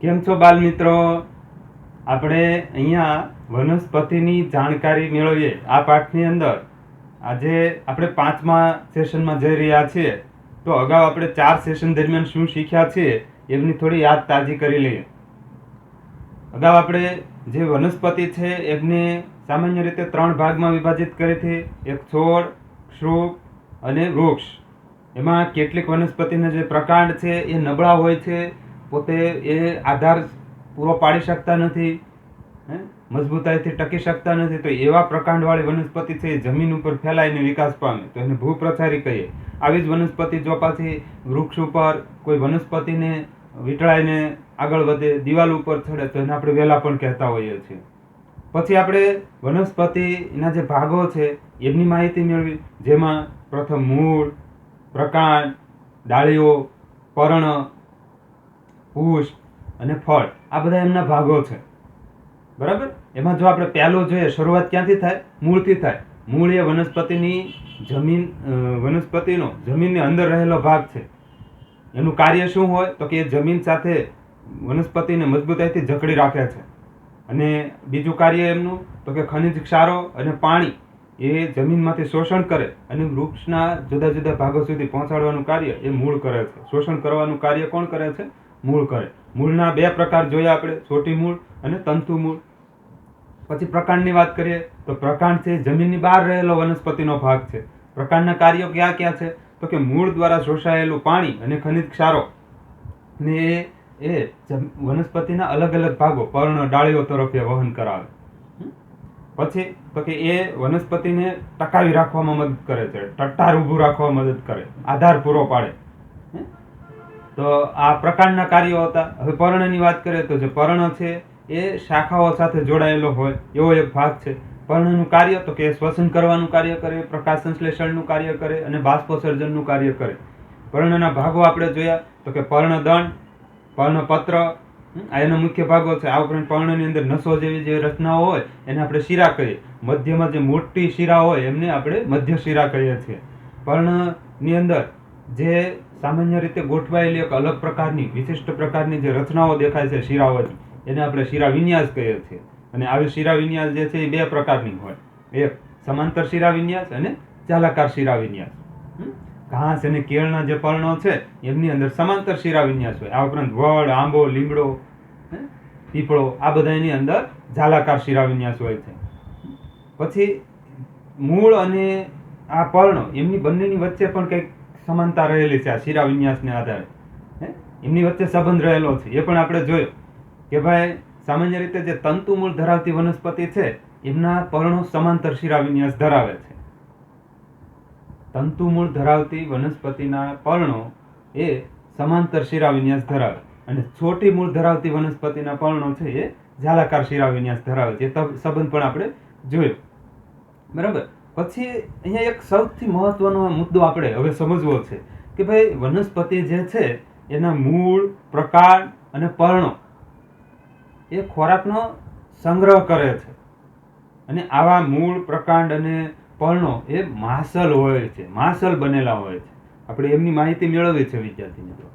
કેમ છો બાલ મિત્રો? આપણે અહીંયા વનસ્પતિની જાણકારી મેળવીએ આ પાઠની અંદર. આજે આપણે 5મા સેશનમાં જઈ રહ્યા છીએ. તો અગાઉ આપણે 4 સેશન દરમિયાન શું શીખ્યા છીએ એમની થોડી યાદ તાજી કરી લઈએ. અગાઉ આપણે જે વનસ્પતિ છે એમને સામાન્ય રીતે 3 ભાગમાં વિભાજિત કરી હતી. એક છોડ, ક્ષુપ અને વૃક્ષ. એમાં કેટલીક વનસ્પતિના જે પ્રકાંડ છે એ નબળા હોય છે, પોતે એ આધાર પૂરો પાડી શકતા નથી, મજબૂતાઈથી ટકી શકતા નથી. તો એવા પ્રકાંડવાળી વનસ્પતિ છે એ જમીન ઉપર ફેલાઈને વિકાસ પામે તો એને ભૂપ્રસારી કહીએ. આવી જ વનસ્પતિ જો પાછી વૃક્ષ ઉપર કોઈ વનસ્પતિને વીંટળાઈને આગળ વધે, દિવાલ ઉપર ચડે તો એને આપણે વેલા પણ કહેતા હોઈએ છીએ. પછી આપણે વનસ્પતિના જે ભાગો છે એમની માહિતી મેળવી, જેમાં પ્રથમ મૂળ, પ્રકાંડ, ડાળીઓ, પર્ણ, પુષ્પ અને ફળ, આ બધા એમના ભાગો છે. બરાબર. એમાં જો આપણે પહેલો જોઈએ, શરૂઆત ક્યાંથી થાય? મૂળથી થાય. મૂળ એ વનસ્પતિનો જમીનની અંદર રહેલો ભાગ છે. એનું કાર્ય શું હોય તો કે એ જમીન સાથે વનસ્પતિને મજબૂતાઈથી જકડી રાખે છે. અને બીજું કાર્ય એમનું તો કે ખનિજ ક્ષારો અને પાણી એ જમીનમાંથી શોષણ કરે અને વૃક્ષના જુદા જુદા ભાગો સુધી પહોંચાડવાનું કાર્ય એ મૂળ કરે છે. શોષણ કરવાનું કાર્ય કોણ કરે છે? મૂળ કરે. મૂળના 2 પ્રકાર જોયા આપણે, ચોટી મૂળ અને તંતુ મૂળ. પછી પ્રકાંડની વાત કરીએ તો પ્રકાંડ છે જમીનની બહાર રહેલો વનસ્પતિનો ભાગ છે. પ્રકાંડના કાર્યો ક્યાં ક્યાં છે તો કે મૂળ દ્વારા શોષાયેલું પાણી અને ખનિજ ક્ષારો ને એ વનસ્પતિના અલગ અલગ ભાગો, પર્ણ, ડાળીઓ તરફ એ વહન કરાવે. પછી તો કે એ વનસ્પતિને ટકાવી રાખવામાં મદદ કરે છે, ટટ્ટાર ઊભું રાખવામાં મદદ કરે, આધાર પૂરો પાડે. તો આ પ્રકાંડના કાર્યો હતા. હવે પર્ણની વાત કરીએ તો જે પર્ણ છે એ શાખાઓ સાથે જોડાયેલો હોય એવો એક ભાગ છે. પર્ણનું કાર્ય તો કે શ્વસન કરવાનું કાર્ય કરે, પ્રકાશ સંશ્લેષણનું કાર્ય કરે અને બાષ્પોત્સર્જનનું કાર્ય કરે. પર્ણના ભાગો આપણે જોયા તો કે પર્ણદંડ, પર્ણપત્ર, આ એના મુખ્ય ભાગો છે. આ ઉપરાંત પર્ણની અંદર નસો જેવી જે રચનાઓ હોય એને આપણે શિરા કહીએ. મધ્યમાં જે મોટી શિરા હોય એમને આપણે મધ્ય શિરા કહીએ છીએ. પર્ણની અંદર જે સામાન્ય રીતે ગોઠવાયેલી એક અલગ પ્રકારની, વિશિષ્ટ પ્રકારની જે રચનાઓ દેખાય છે શિરાઓની, એને આપણે શિરા વિન્યાસ કહીએ છીએ. અને આવી શિરા વિન્યાસ જે છે એ 2 પ્રકારની હોય. એક સમાંતર શિરા વિન્યાસ અને જાલાકાર શિરા વિન્યાસ. ઘાસ અને કેળના જે પર્ણો છે એમની અંદર સમાંતર શિરા વિન્યાસ હોય. આ ઉપરાંત વડ, આંબો, લીમડો, પીપળો, આ બધા એની અંદર જાલાકાર શિરા વિન્યાસ હોય છે. પછી મૂળ અને આ પર્ણ એમની બંનેની વચ્ચે પણ કંઈક સમાનતા રહેલી છે. આ શિરા વિન્યાસને આધારે એમની વચ્ચે સંબંધ રહેલો છે. એ પણ આપણે જોયો કે ભાઈ સામાન્ય રીતે જે તંતુ મૂળ ધરાવતી વનસ્પતિ છે એમના પર્ણો સમાંતર શિરા વિન્યાસ ધરાવે છે. તંતુ મૂળ ધરાવતી વનસ્પતિના પર્ણો એ સમાંતર શિરા વિન્યાસ ધરાવે અને ચોટી મૂળ ધરાવતી વનસ્પતિના પર્ણો છે એ જાલાકાર શિરા વિન્યાસ ધરાવે છે. એ સંબંધ પણ આપણે જોયો. બરાબર. પછી અહીંયા એક સૌથી મહત્વનો મુદ્દો આપણે હવે સમજવો છે કે ભાઈ વનસ્પતિ જે છે એના મૂળ, પ્રકાંડ અને પર્ણો એ ખોરાકનો સંગ્રહ કરે છે. અને આવા મૂળ, પ્રકાંડ અને પર્ણો એ માસલ હોય છે, માસલ બનેલા હોય છે. આપણે એમની માહિતી મેળવવી છે વિદ્યાર્થી મિત્રો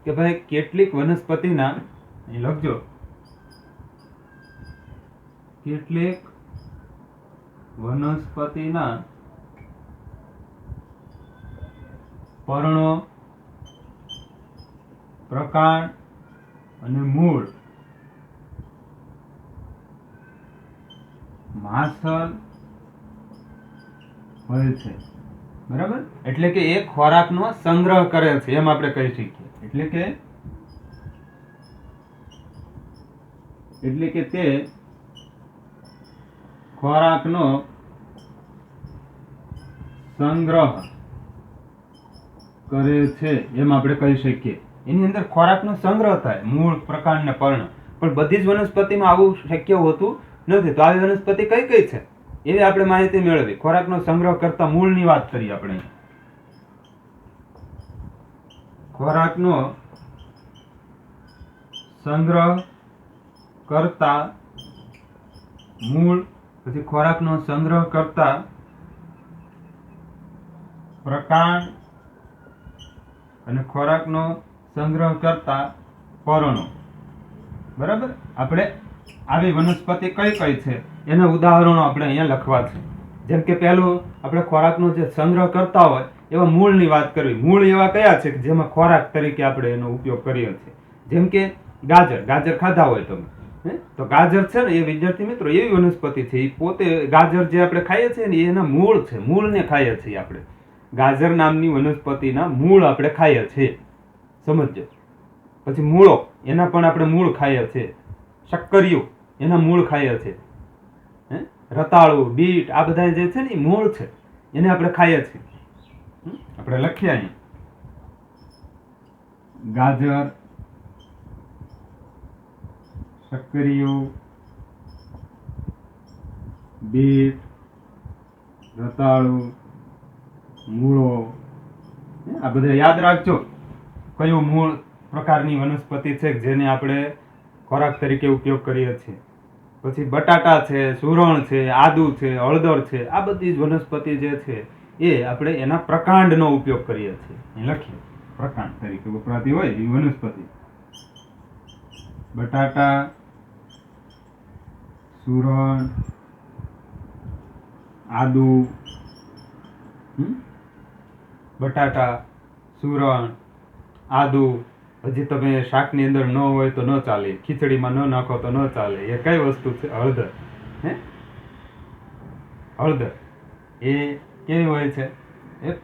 કે ભાઈ કેટલીક વનસ્પતિના, અહીં લખજો, કેટલીક વનસ્પતિના પર્ણો, પ્રકાંડ અને મૂળ માસલ હોય છે. બરાબર. એટલે કે એ ખોરાકનો સંગ્રહ કરે છે એમ આપણે કહી શકીએ. એટલે કે તે ખોરાકનો સંગ્રહ કરે છે એમ આપણે કહી શકીએ. એની અંદર ખોરાકનો સંગ્રહ થાય, મૂળ, પ્રકાંડ ને પર્ણ. પણ બધી જ વનસ્પતિમાં આવું શક્ય હોતું નથી. તો આવી વનસ્પતિ કઈ કઈ છે એવી આપણે માહિતી મેળવી. ખોરાકનો સંગ્રહ કરતા મૂળની વાત કરીએ આપણે. ખોરાકનો સંગ્રહ કરતા મૂળ, પછી ખોરાકનો સંગ્રહ કરતા પ્રકાંડ અને ખોરાકનો સંગ્રહ કરતા પર્ણો. બરાબર. આપણે આવી વનસ્પતિ કઈ કઈ છે એના ઉદાહરણો આપણે અહીંયા લખવા છે. જેમ કે પહેલું આપણે ખોરાકનો જે સંગ્રહ કરતા હોય એવા મૂળની વાત કરવી. મૂળ એવા કયા છે કે જેમાં ખોરાક તરીકે આપણે એનો ઉપયોગ કરીએ છીએ. જેમ કે ગાજર ખાધા હોય તમે, તો ગાજર છે ને એ વિદ્યાર્થી મિત્રો એવી વનસ્પતિ છે, એ પોતે ગાજર જે આપણે ખાઈએ છીએ ને એના મૂળ છે, મૂળને ખાઈએ છીએ આપણે. ગાજર નામની વનસ્પતિના મૂળ આપણે ખાઈએ છીએ, સમજજો. પછી મૂળો, એના પણ આપણે મૂળ ખાઈએ છીએ. શક્કરિયું, એના મૂળ ખાઈએ છીએ. રતાળું, બીટ, આ બધા જે છે ને એ મૂળ છે, એને આપણે ખાઈએ છીએ. આપણે લખીએ અહીં ગાજર, શક્કરિયું, બીટ, રતાળું, મૂળો, આ બધા યાદ રાખજો કયું મૂળ પ્રકારની વનસ્પતિ છે જેને આપણે ખોરાક તરીકે ઉપયોગ કરીએ છીએ. પછી બટાટા છે, સુરણ છે, આદુ છે, હળદર છે, આ બધી જ વનસ્પતિ જે છે એ આપણે એના પ્રકાંડનો ઉપયોગ કરીએ છીએ. અહીં લખીએ પ્રકાંડ તરીકે વપરાતી હોય એ વનસ્પતિ. બટાટા, સુરણ, આદુ, બટાટા, સુરણ, આદુ. હજી તમે શાકની અંદર ન હોય તો ન ચાલે, ખીચડીમાં ન નાખો તો ન ચાલે. એ કઈ વસ્તુ છે? હળદર. હળદર એ કેવી હોય છે?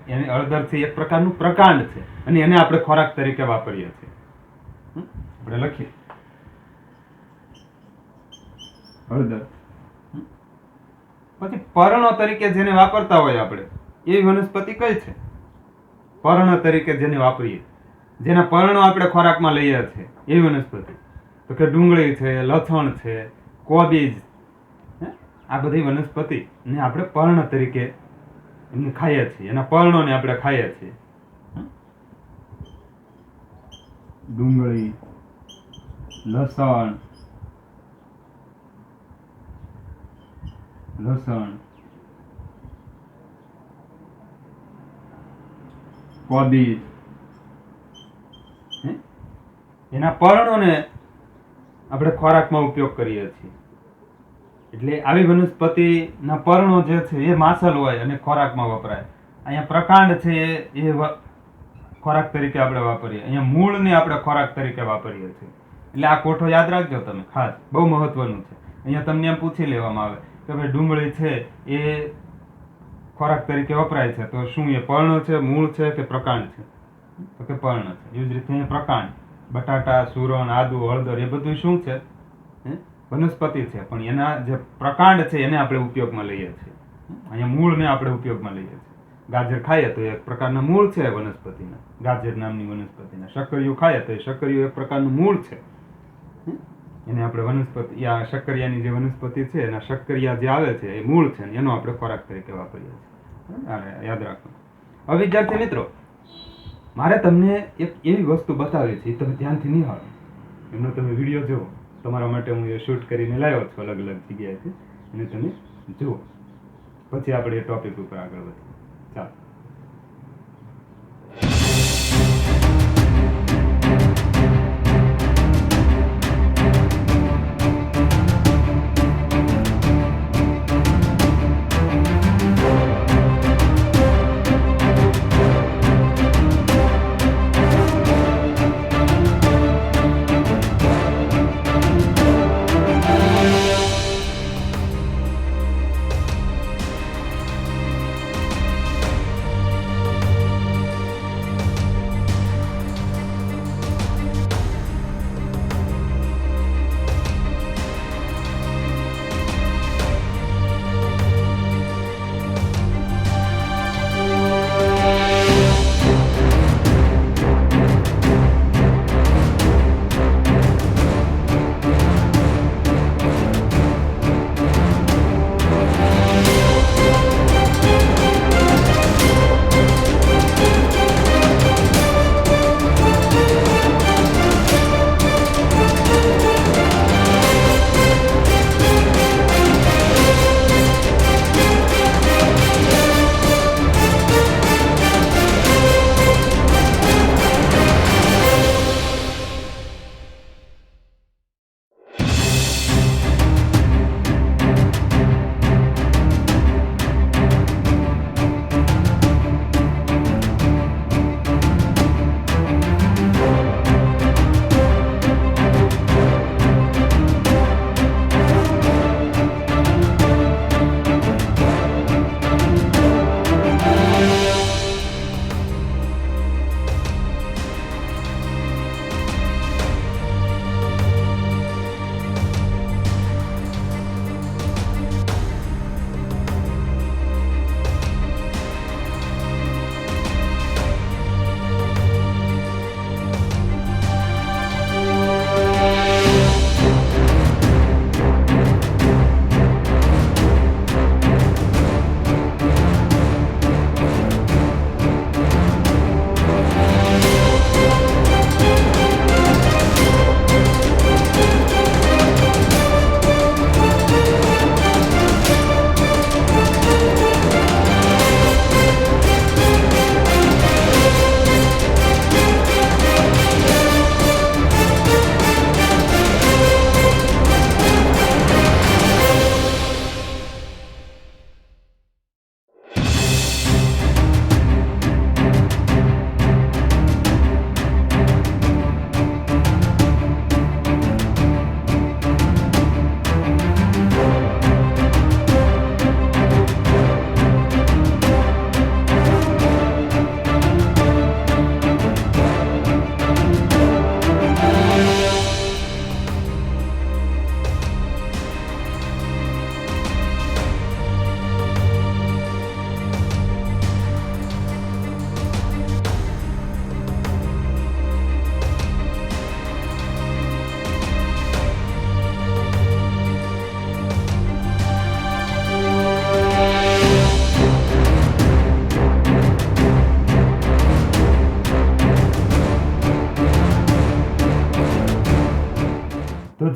એની હળદરથી એક પ્રકારનું પ્રકાંડ છે અને એને આપણે ખોરાક તરીકે વાપરીએ છીએ. આપણે લખીએ હળદર. પછી પર્ણો તરીકે જેને વાપરતા હોય આપણે, એવી વનસ્પતિ કઈ છે? પર્ણ તરીકે જેને વાપરીએ, જેના પર્ણો આપણે ખોરાકમાં લઈએ છીએ, એવી વનસ્પતિ. તો કે ડુંગળી છે, લસણ છે, કોબીજ, આ બધી વનસ્પતિ ને આપણે પર્ણ તરીકે એમને ખાઈએ છીએ, એના પર્ણોને આપણે ખાઈએ છીએ. ડુંગળી, લસણ, કોબીજ, એના પર્ણોને આપણે ખોરાકમાં ઉપયોગ કરીએ છીએ. એટલે આવી વનસ્પતિના પર્ણો જે છે એ માંસલ હોય અને ખોરાકમાં વપરાય. અહીંયા પ્રકાંડ છે એ ખોરાક તરીકે આપણે વાપરીએ. અહીંયા મૂળને આપણે ખોરાક તરીકે વાપરીએ છીએ. એટલે આ કોઠો યાદ રાખજો તમે, ખાસ બહુ મહત્વનું છે. અહીંયા તમને એમ પૂછી લેવામાં આવે કે ભાઈ ડુંગળી છે એ ખોરાક તરીકે વપરાય છે, તો શું એ પર્ણ છે, મૂળ છે કે પ્રકાંડ છે? તો કે પર્ણ છે. એવી જ રીતે પ્રકાંડ, બટાટા, સુરણ, આદુ, હળદર, એ બધું શું છે? વનસ્પતિ છે, પણ એના જે પ્રકાંડ છે એને આપણે ઉપયોગમાં લઈએ છીએ. અહીંયા મૂળને આપણે ઉપયોગમાં લઈએ છીએ. ગાજર ખાઈએ તો એક પ્રકારના મૂળ છે વનસ્પતિના, ગાજર નામની વનસ્પતિના. શક્કરિયું ખાઈએ તો એ શક્કરિયું એક પ્રકારનું મૂળ છે, એને આપણે વનસ્પતિ, આ શક્કરિયાની જે વનસ્પતિ છે એના શક્કરિયા જે આવે છે એ મૂળ છે, એનો આપણે ખોરાક તરીકે વાપરીએ છીએ. યાદ રાખો. હવે વિદ્યાર્થી મિત્રો, મારે તમને એક એવી વસ્તુ બતાવી છે, એ તમે ધ્યાનથી નિહાળો, એમનો તમે વિડીયો જુઓ. તમારા માટે હું એ શૂટ કરીને લાવ્યો છું અલગ અલગ જગ્યાએથી, અને તમે જુઓ. પછી આપણે એ ટોપિક ઉપર આગળ વધીએ. ચાલો.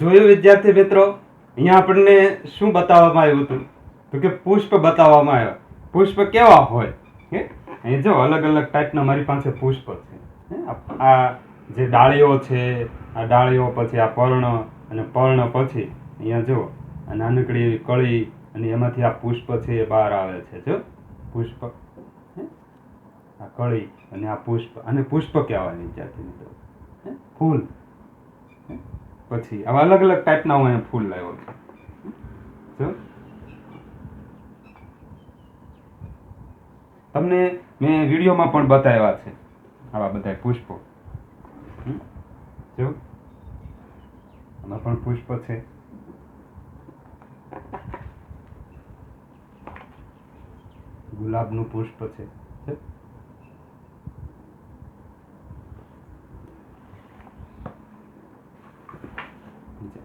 જોયું વિદ્યાર્થી મિત્રો, અહીંયા આપણને શું બતાવવામાં આવ્યું હતું? તો કે પુષ્પ બતાવવામાં આવ્યા. પુષ્પ કેવા હોય? અહીં જો અલગ અલગ ટાઈપના મારી પાસે પુષ્પ છે. આ જે ડાળીઓ છે, આ ડાળીઓ, પછી આ પર્ણ, અને પર્ણ પછી અહીંયા જો આ નાનકડી એવી કળી, અને એમાંથી આ પુષ્પ છે એ બહાર આવે છે. જો પુષ્પ, આ કળી અને આ પુષ્પ, અને પુષ્પ કહેવાય વિદ્યાર્થી મિત્રો. ફૂલ, પછી આવા અલગ અલગ ટાઈપના હું અહીંયા ફૂલ લાવ્યો છું. જો તમને મેં વિડીયોમાં પણ બતાવ્યા છે આવા બધા પુષ્પો. જો આમાં પણ પુષ્પ છે. ગુલાબનું પુષ્પ છે.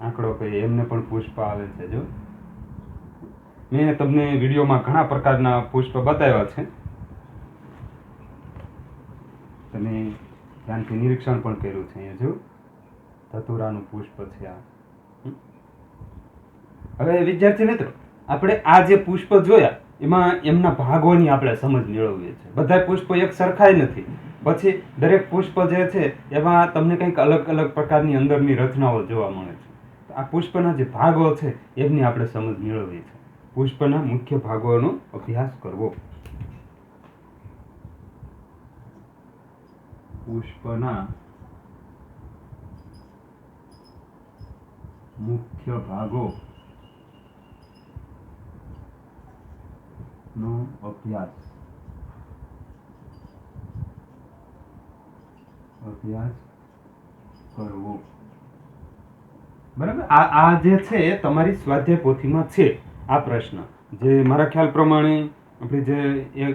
આંકડો કહીએ એમને પણ પુષ્પ આવે છે. જો મેં તમને વિડીયોમાં ઘણા પ્રકારના પુષ્પ બતાવ્યા છે, તમે ધ્યાનથી નિરીક્ષણ પણ કર્યું છે. અહીંયા જો ધતુરાનું પુષ્પ છે આ. હવે વિદ્યાર્થી મિત્રો, આપણે આ જે પુષ્પ જોયા એમાં એમના ભાગોની આપણે સમજ મેળવીએ છીએ. બધા પુષ્પો એક સરખાય નથી. પછી દરેક પુષ્પ જે છે એમાં તમને કંઈક અલગ અલગ પ્રકારની અંદરની રચનાઓ જોવા મળે છે. આ પુષ્પના જે ભાગો છે એમની આપણે સમજ મેળવીએ છીએ. પુષ્પના મુખ્ય ભાગોનો અભ્યાસ કરવો. પુષ્પના મુખ્ય ભાગો નો અભ્યાસ કરવો. બરાબર. આ જે છે એ તમારી સ્વાધ્યાય પોથીમાં છે. આ પ્રશ્ન જે મારા ખ્યાલ પ્રમાણે આપણી જે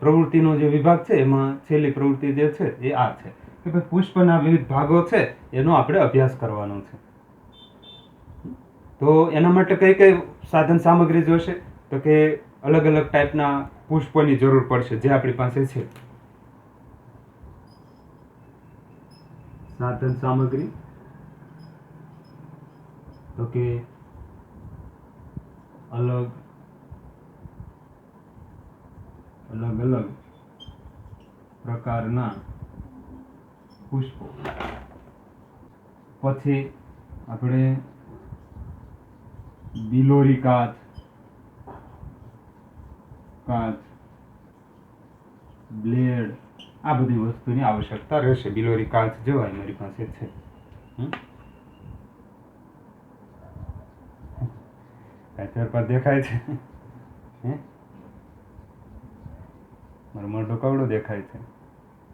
પ્રવૃત્તિનો જે વિભાગ છે એમાં છેલ્લી પ્રવૃત્તિ જે છે એ આ છે કે ભાઈ પુષ્પના વિવિધ ભાગો છે એનો આપણે અભ્યાસ કરવાનો છે. તો એના માટે કઈ કઈ સાધન સામગ્રી જોશે? તો કે અલગ અલગ ટાઈપના પુષ્પોની જરૂર પડશે જે આપણી પાસે છે. સાધન સામગ્રી તો કે અલગ અલગ પ્રકારના પુષ્પો. પછી આપણે બિલોરી કાચ, બ્લેડ, આ બધી વસ્તુની આવશ્યકતા રહેશે. બિલોરી કાચ જોવાય મારી પાસે છે. ફેરફાર દેખાય છે? મારું મોઢું કવડું દેખાય છે.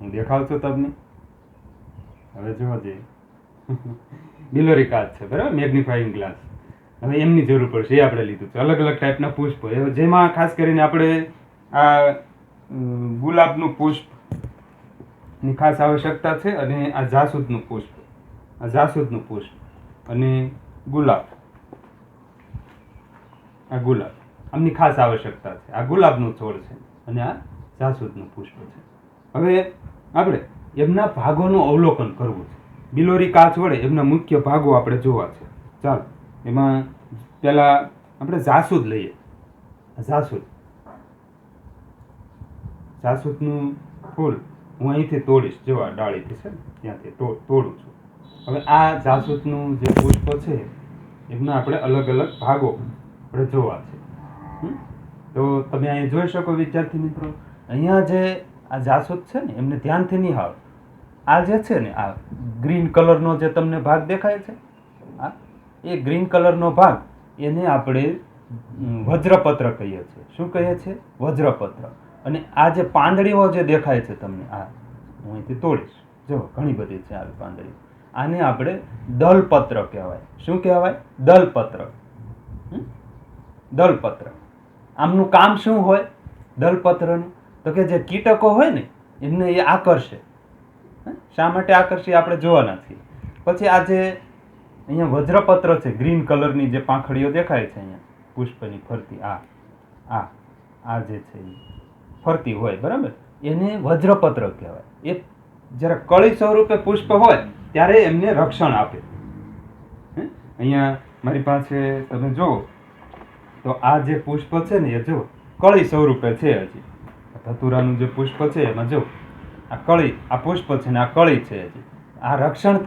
હું દેખાવ છું તમને? હવે જોવા જઈએ. બિલોરી કાચ છે, બરાબર, મેગ્નિફાઈંગ ગ્લાસ. હવે એમની જરૂર પડશે, એ આપણે લીધું છે. અલગ અલગ ટાઈપના પુષ્પો, જેમાં ખાસ કરીને આપણે આ ગુલાબનું પુષ્પની ખાસ આવશ્યકતા છે, અને આ જાસૂદનું પુષ્પ અને ગુલાબ, આ ગુલાબ આમની ખાસ આવશ્યકતા છે. આ ગુલાબનું છોડ છે અને આ જાસૂદનું પુષ્પ છે. હવે આપણે એમના ભાગોનું અવલોકન કરવું છે. બિલોરી કાચ વડે એમના મુખ્ય ભાગો આપણે જોવા છે. ચાલો, એમાં પહેલા આપણે જાસૂદ લઈએ. જાસૂદનું ફૂલ હું અહીંથી તોડીશ. જો આ ડાળીથી છે ત્યાંથી તોડું છું. હવે આ જાસૂદનું જે પુષ્પ છે એમના આપણે અલગ અલગ ભાગો આપણે જોવા છે. તો તમે અહીં જોઈ શકો વિદ્યાર્થી મિત્રો, અહીંયા જે આ જાસૂદ છે ને એમને ધ્યાનથી નિહાળો. આ જે છે ને આ ગ્રીન કલરનો જે તમને ભાગ દેખાય છે, આ એ ગ્રીન કલરનો ભાગ એને આપણે વજ્રપત્ર કહીએ છીએ. શું કહીએ છીએ? વજ્રપત્ર. અને આ જે પાંદડીઓ જે દેખાય છે તમને, આ હું અહીંથી તોડીશ. જો ઘણી બધી છે આવી પાંદડી. આને આપણે દલપત્ર કહેવાય. શું કહેવાય? દલપત્ર. દલપત્ર. આમનું કામ શું હોય દલપત્રનું? તો કે જે કીટકો હોય ને એમને એ આકર્ષે. શા માટે આકર્ષે આપણે જોવાના છીએ. પછી આ જે અહીંયા વજ્રપત્ર છે, ગ્રીન કલરની જે પાંખડીઓ દેખાય છે અહીંયા પુષ્પની ફરતી, આ જે છે એ ફરતી હોય, બરાબર, એને વજ્રપત્ર કહેવાય. એ જ્યારે કળી સ્વરૂપે પુષ્પ હોય ત્યારે એમને રક્ષણ આપે. અહીંયા મારી પાસે તમે જુઓ તો આ જે પુષ્પ છે ને એ જુઓ કળી સ્વરૂપે છે. હજી ધતુરાનું જે પુષ્પ છે એમાં જુઓ આ કળી, આ પુષ્પ છે ને આ કળી છે. હજી આ રક્ષણ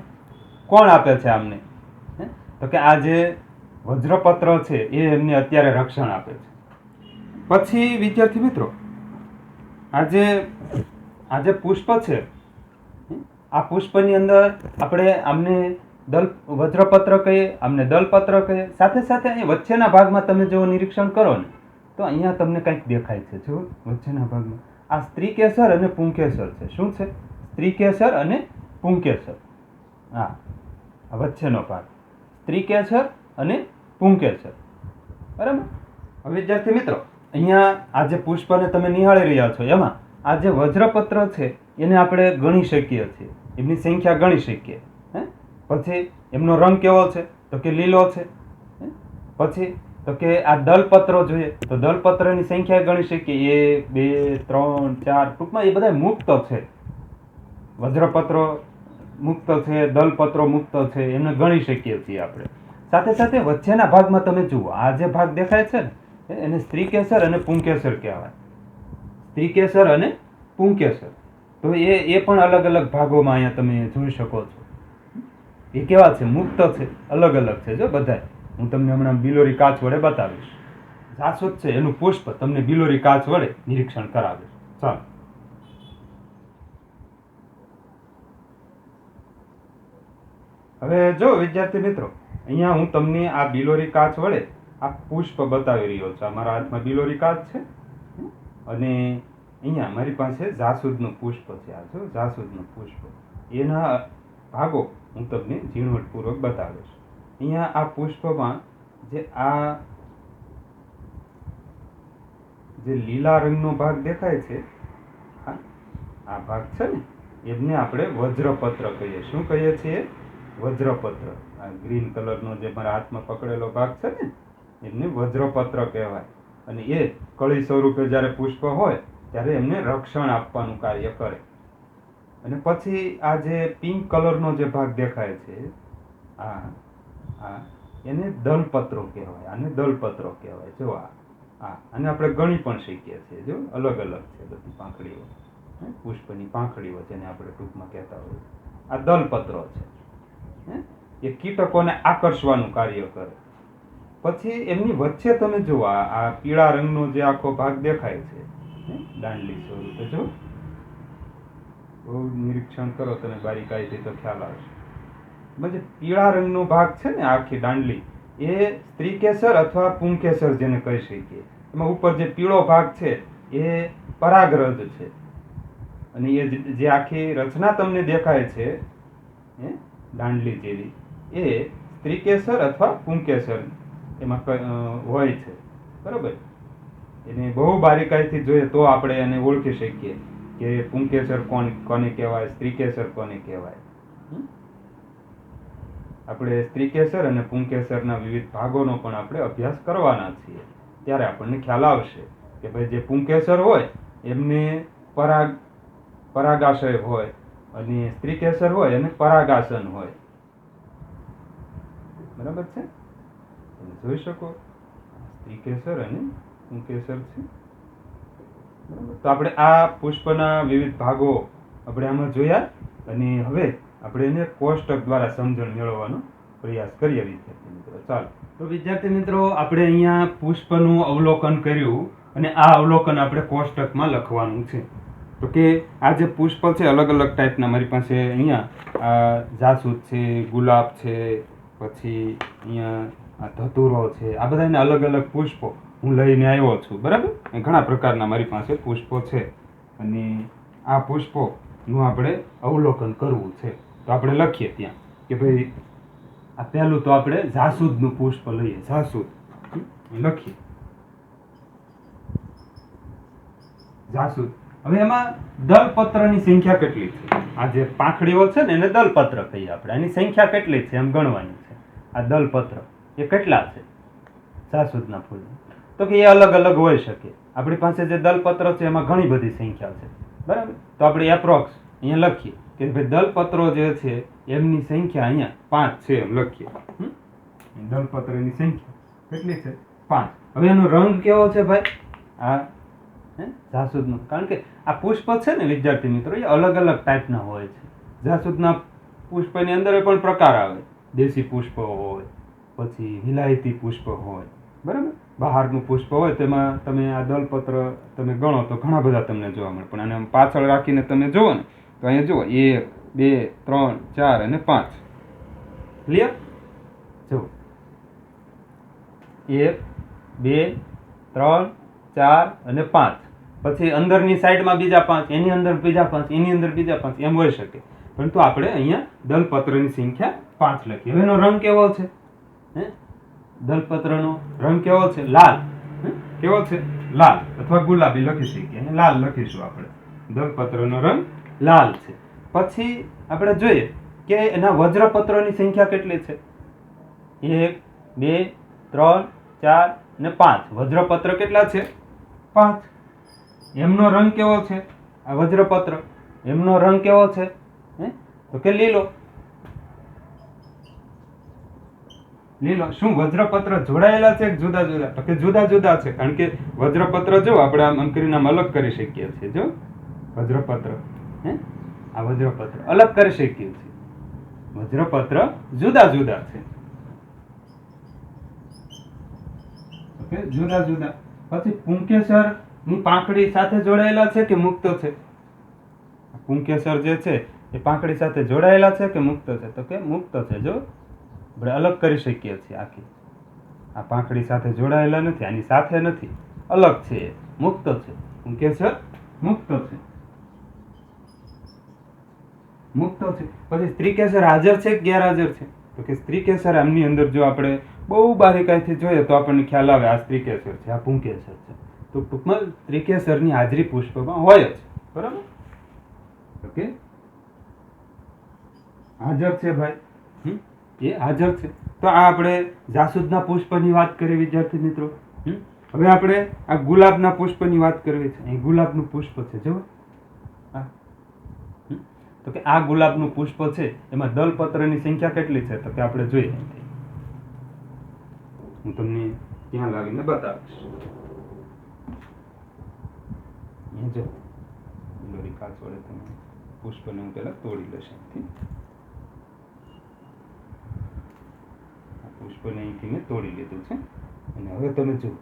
કોણ આપે છે આમને? તો કે આ જે વજ્રપત્ર છે એ એમને અત્યારે રક્ષણ આપે છે. પછી વિદ્યાર્થી મિત્રો, આ જે પુષ્પ છે, આ પુષ્પની અંદર આપણે આમને વજ્રપત્ર કહીએ, આમને દલપત્ર કહીએ. સાથે સાથે અહીં વચ્ચેના ભાગમાં તમે જો નિરીક્ષણ કરો ને તો અહીંયા તમને કંઈક દેખાય છે. જો વચ્ચેના ભાગમાં આ સ્ત્રીકેસર અને પુંકેસર છે. શું છે? સ્ત્રીકેસર અને પુંકેસર. હા, આ વચ્ચેનો ભાગ સ્ત્રીકેસર અને પુંકેસર. બરાબર. હવે વિદ્યાર્થી મિત્રો, અહીંયા આ જે પુષ્પને તમે નિહાળી રહ્યા છો એમાં આ જે વજ્રપત્ર છે એને આપણે ગણી શકીએ છીએ, એમની સંખ્યા ગણી શકીએ. પછી એમનો રંગ કેવો છે? તો કે લીલો છે. પછી તો કે આ દલપત્રો જોઈએ તો દલપત્રની સંખ્યા ગણી શકીએ, 1 2 3 4. ટૂંકમાં એ બધા મુક્ત છે. વજ્રપત્રો મુક્ત છે, દલપત્રો મુક્ત છે, એમને ગણી શકીએ છીએ આપણે. સાથે સાથે વચ્ચેના ભાગમાં તમે જુઓ, આ જે ભાગ દેખાય છે ને એને સ્ત્રીકેસર અને પુંકેસર કહેવાય. સ્ત્રીકેસર અને પુંકેસર. તો એ પણ અલગ અલગ ભાગોમાં અહીંયા તમે જોઈ શકો છો. એ કેવા છે? મુક્ત છે, અલગ અલગ છે. જો બધાય હું તમને હમણાં બિલોરી કાચ વડે બતાવીશ. જાસૂદ છે એનું પુષ્પ તમને બિલોરી કાચ વડે નિરીક્ષણ કરાવીશ. ચાલો. હવે જો વિદ્યાર્થી મિત્રો, અહીંયા હું તમને આ બિલોરી કાચ વડે આ પુષ્પ બતાવી રહ્યો છું. મારા હાથમાં બિલોરી કાચ છે અને અહીંયા મારી પાસે જાસૂદનું પુષ્પ છે. આ જો જાસૂદનું પુષ્પ, એના ભાગો હું તમને ઝીણવટપૂર્વક બતાવીશ. અહીંયા આ પુષ્પમાં જે લીલા રંગનો ભાગ દેખાય છે, આ ભાગ છે ને એમને આપણે વજ્રપત્ર કહીએ. શું કહીએ છીએ? વજ્રપત્ર. આ ગ્રીન કલરનો જે મારા હાથમાં પકડેલો ભાગ છે ને એમને વજ્રપત્ર કહેવાય. અને એ કળી સ્વરૂપે જ્યારે પુષ્પ હોય ત્યારે એમને રક્ષણ આપવાનું કાર્ય કરે. અને પછી આ જે પિંક કલરનો જે ભાગ દેખાય છે એને દલપત્રો કહેવાય. આને દલપત્રો કહેવાય. જો આને આપણે ગણી પણ શકીએ છીએ. જો અલગ અલગ છે બધી પાંખડીઓ, પુષ્પની પાંખડીઓ જેને આપણે ટૂંકમાં કહેતા હોઈએ. આ દલપત્રો છે. એ કીટકોને આકર્ષવાનું કાર્ય કરે. પછી એમની વચ્ચે તમે જુઓ, આ પીળા રંગનો જે આખો ભાગ દેખાય છે દાંડલી સ્વરૂપે, જો બહુ નિરીક્ષણ કરો તમે બારીકાઈથી તો ખ્યાલ આવશે. પીળા રંગનો ભાગ છે ને આખી દાંડલી, એ સ્ત્રીકેસર અથવા પુંકેસર જેને કહી શકીએ. એમાં ઉપર જે પીળો ભાગ છે એ પરાગરજ છે. અને એ જે આખી રચના તમને દેખાય છે દાંડલી જેવી, એ સ્ત્રીકેસર અથવા પુંકેસર એમાં હોય છે. બરાબર. એને બહુ બારીકાઈથી જોઈએ તો આપણે એને ઓળખી શકીએ કે પુંકેસર કોને કહેવાય, સ્ત્રીકેસર કોને કહેવાય. આપણે સ્ત્રીકેસર અને પુંકેસરના વિવિધ ભાગોનો પણ આપણે અભ્યાસ કરવાના છીએ. ત્યારે આપણને ખ્યાલ આવશે કે ભાઈ જે પુંકેસર હોય એમને પરાગાશય હોય અને સ્ત્રીકેસર હોય અને પરાગાસન હોય. બરાબર છે? તમે જોઈ શકો સ્ત્રીકેસર અને પુંકેસર છે. તો આપણે આ પુષ્પના વિવિધ ભાગો આપણે આમાં જોયા અને હવે આપણે એને કોષ્ટક દ્વારા સમજણ મેળવવાનો પ્રયાસ કરીએ વિદ્યાર્થી મિત્રો. ચાલો. તો વિદ્યાર્થી મિત્રો, આપણે અહીંયા પુષ્પનું અવલોકન કર્યું અને આ અવલોકન આપણે કોષ્ટકમાં લખવાનું છે. તો કે આ જે પુષ્પ છે અલગ અલગ ટાઈપના મારી પાસે અહીંયા જાસૂદ છે, ગુલાબ છે, પછી અહીંયા આ ધતુરો છે. આ બધાને અલગ અલગ પુષ્પો હું લઈને આવ્યો છું. બરાબર. ઘણા પ્રકારના મારી પાસે પુષ્પો છે અને આ પુષ્પોનું આપણે અવલોકન કરવું છે. તો આપણે લખીએ ત્યાં કે ભાઈ આ પહેલું તો આપણે જાસૂદનું પુષ્પ લઈએ. જાસૂદ લખીએ. જાસૂદ. હવે એમાં દલપત્રની સંખ્યા કેટલી છે? આ જે પાંખડીઓ છે ને એને દલપત્ર કહીએ આપણે. એની સંખ્યા કેટલી છે એમ ગણવાની છે. આ દલપત્ર એ કેટલા છે જાસૂદના ફૂલ? તો કે એ અલગ અલગ હોઈ શકે. આપણી પાસે જે દલપત્ર છે એમાં ઘણી બધી સંખ્યા છે. બરાબર. તો આપણે એપ્રોક્સ અહીંયા લખીએ કે ભાઈ દલપત્રો જે છે એમની સંખ્યા અહીંયા 5 છે એમ લખીએ. દલપત્રની સંખ્યા કેટલી છે? 5. હવે એનો રંગ કેવો છે ભાઈ? આ જાસૂદનો, કારણ કે આ પુષ્પ છે ને વિદ્યાર્થી મિત્રો, એ અલગ અલગ ટાઈપના હોય છે. જાસૂદના પુષ્પની અંદર પણ પ્રકાર આવે. દેશી પુષ્પ હોય, પછી વિલાયતી પુષ્પ હોય, બરાબર. બહારનું પુષ્પ હોય તેમાં તમે આ દલપત્ર તમે ગણો તો ઘણા બધા તમને જોવા મળે, પણ આને પાછળ રાખીને તમે જુઓ ને તો અહીંયા જુઓ 1, 2, 3, 4 અને 5. ક્લિયર? જુઓ 1, 2, 3, 4 અને 5. પછી અંદરની સાઈડમાં બીજા 5, એની અંદર બીજા 5, એની અંદર બીજા 5, એમ હોઈ શકે. પરંતુ આપણે અહીંયા દલપત્રની સંખ્યા 5 લખી. હવે એનો રંગ કેવો છે? દલપત્રનો રંગ કેવો છે? લાલ. કેવો છે? લાલ અથવા ગુલાબી લખી શકીએ, અને લાલ લખીશું આપણે. દલપત્રનો રંગ લાલ છે. પછી આપણે જોઈએ કે એના વજ્રપત્રોની સંખ્યા કેટલી છે? 1, 2, 3, 4 અને 5. વજ્રપત્ર કેટલા છે? 5. એમનો રંગ કેવો છે? આ વજ્રપત્ર એમનો રંગ કેવો છે? તો કે લીલો. લીલો. શું વજ્રપત્ર જોડાયેલા છે કે જુદા જુદા? તો કે જુદા જુદા છે, કારણ કે વજ્રપત્ર જો આપણે આમ કરીને અલગ કરી શકીએ છીએ. જો વજ્રપત્ર, આ વજ્રપત્ર અલગ કરી શકીએ છીએ. વજ્રપત્ર જુદા જુદા છે. ઓકે, જુદા જુદા. પછી પુંકેસર ની પાંખડી સાથે જોડાયેલા છે કે મુક્ત છે? પુંકેસર જે છે એ પાંખડી સાથે જોડાયેલા છે કે મુક્ત છે? તો કે મુક્ત છે. જો આપણે અલગ કરી શકીએ છીએ. આખી આ પાંખડી સાથે જોડાયેલા નથી, આની સાથે નથી, અલગ છે, મુક્ત છે. પુંકેસર મુક્ત છે. મુક્ત છે. પછી સ્ત્રીકેસર હાજર છે કે ગેરહાજર છે? તો કે સ્ત્રીકેસર આમની અંદર જો આપણે બહુ બારીકાઈથી જોઈએ તો આપણને ખ્યાલ આવે આ સ્ત્રીકેસર છે, આ પુંકેસર છે. તો ટૂંકમાં સ્ત્રીકેસરની હાજરી પુષ્પમાં હોય જ, બરાબર. ઓકે, હાજર છે ભાઈ, એ હાજર છે. તો આ આપણે જાસૂદના પુષ્પની વાત કરી વિદ્યાર્થી મિત્રો. હવે આપણે આ ગુલાબના પુષ્પની વાત કરવી છે. અહીં ગુલાબનું પુષ્પ છે, જો તો કે આ ગુલાબનું પુષ્પ છે, એમાં દલપત્રની સંખ્યા કેટલી છે? તો કે આપણે જોઈએ, હું તમને ત્યાં લાવીને બતાવીશ. જો દોરી કાચ વડે તમે પુષ્પને હું પહેલા તોડી લઈશ. આ પુષ્પને અહીંથી મેં તોડી લીધું છે, અને હવે તમે જુઓ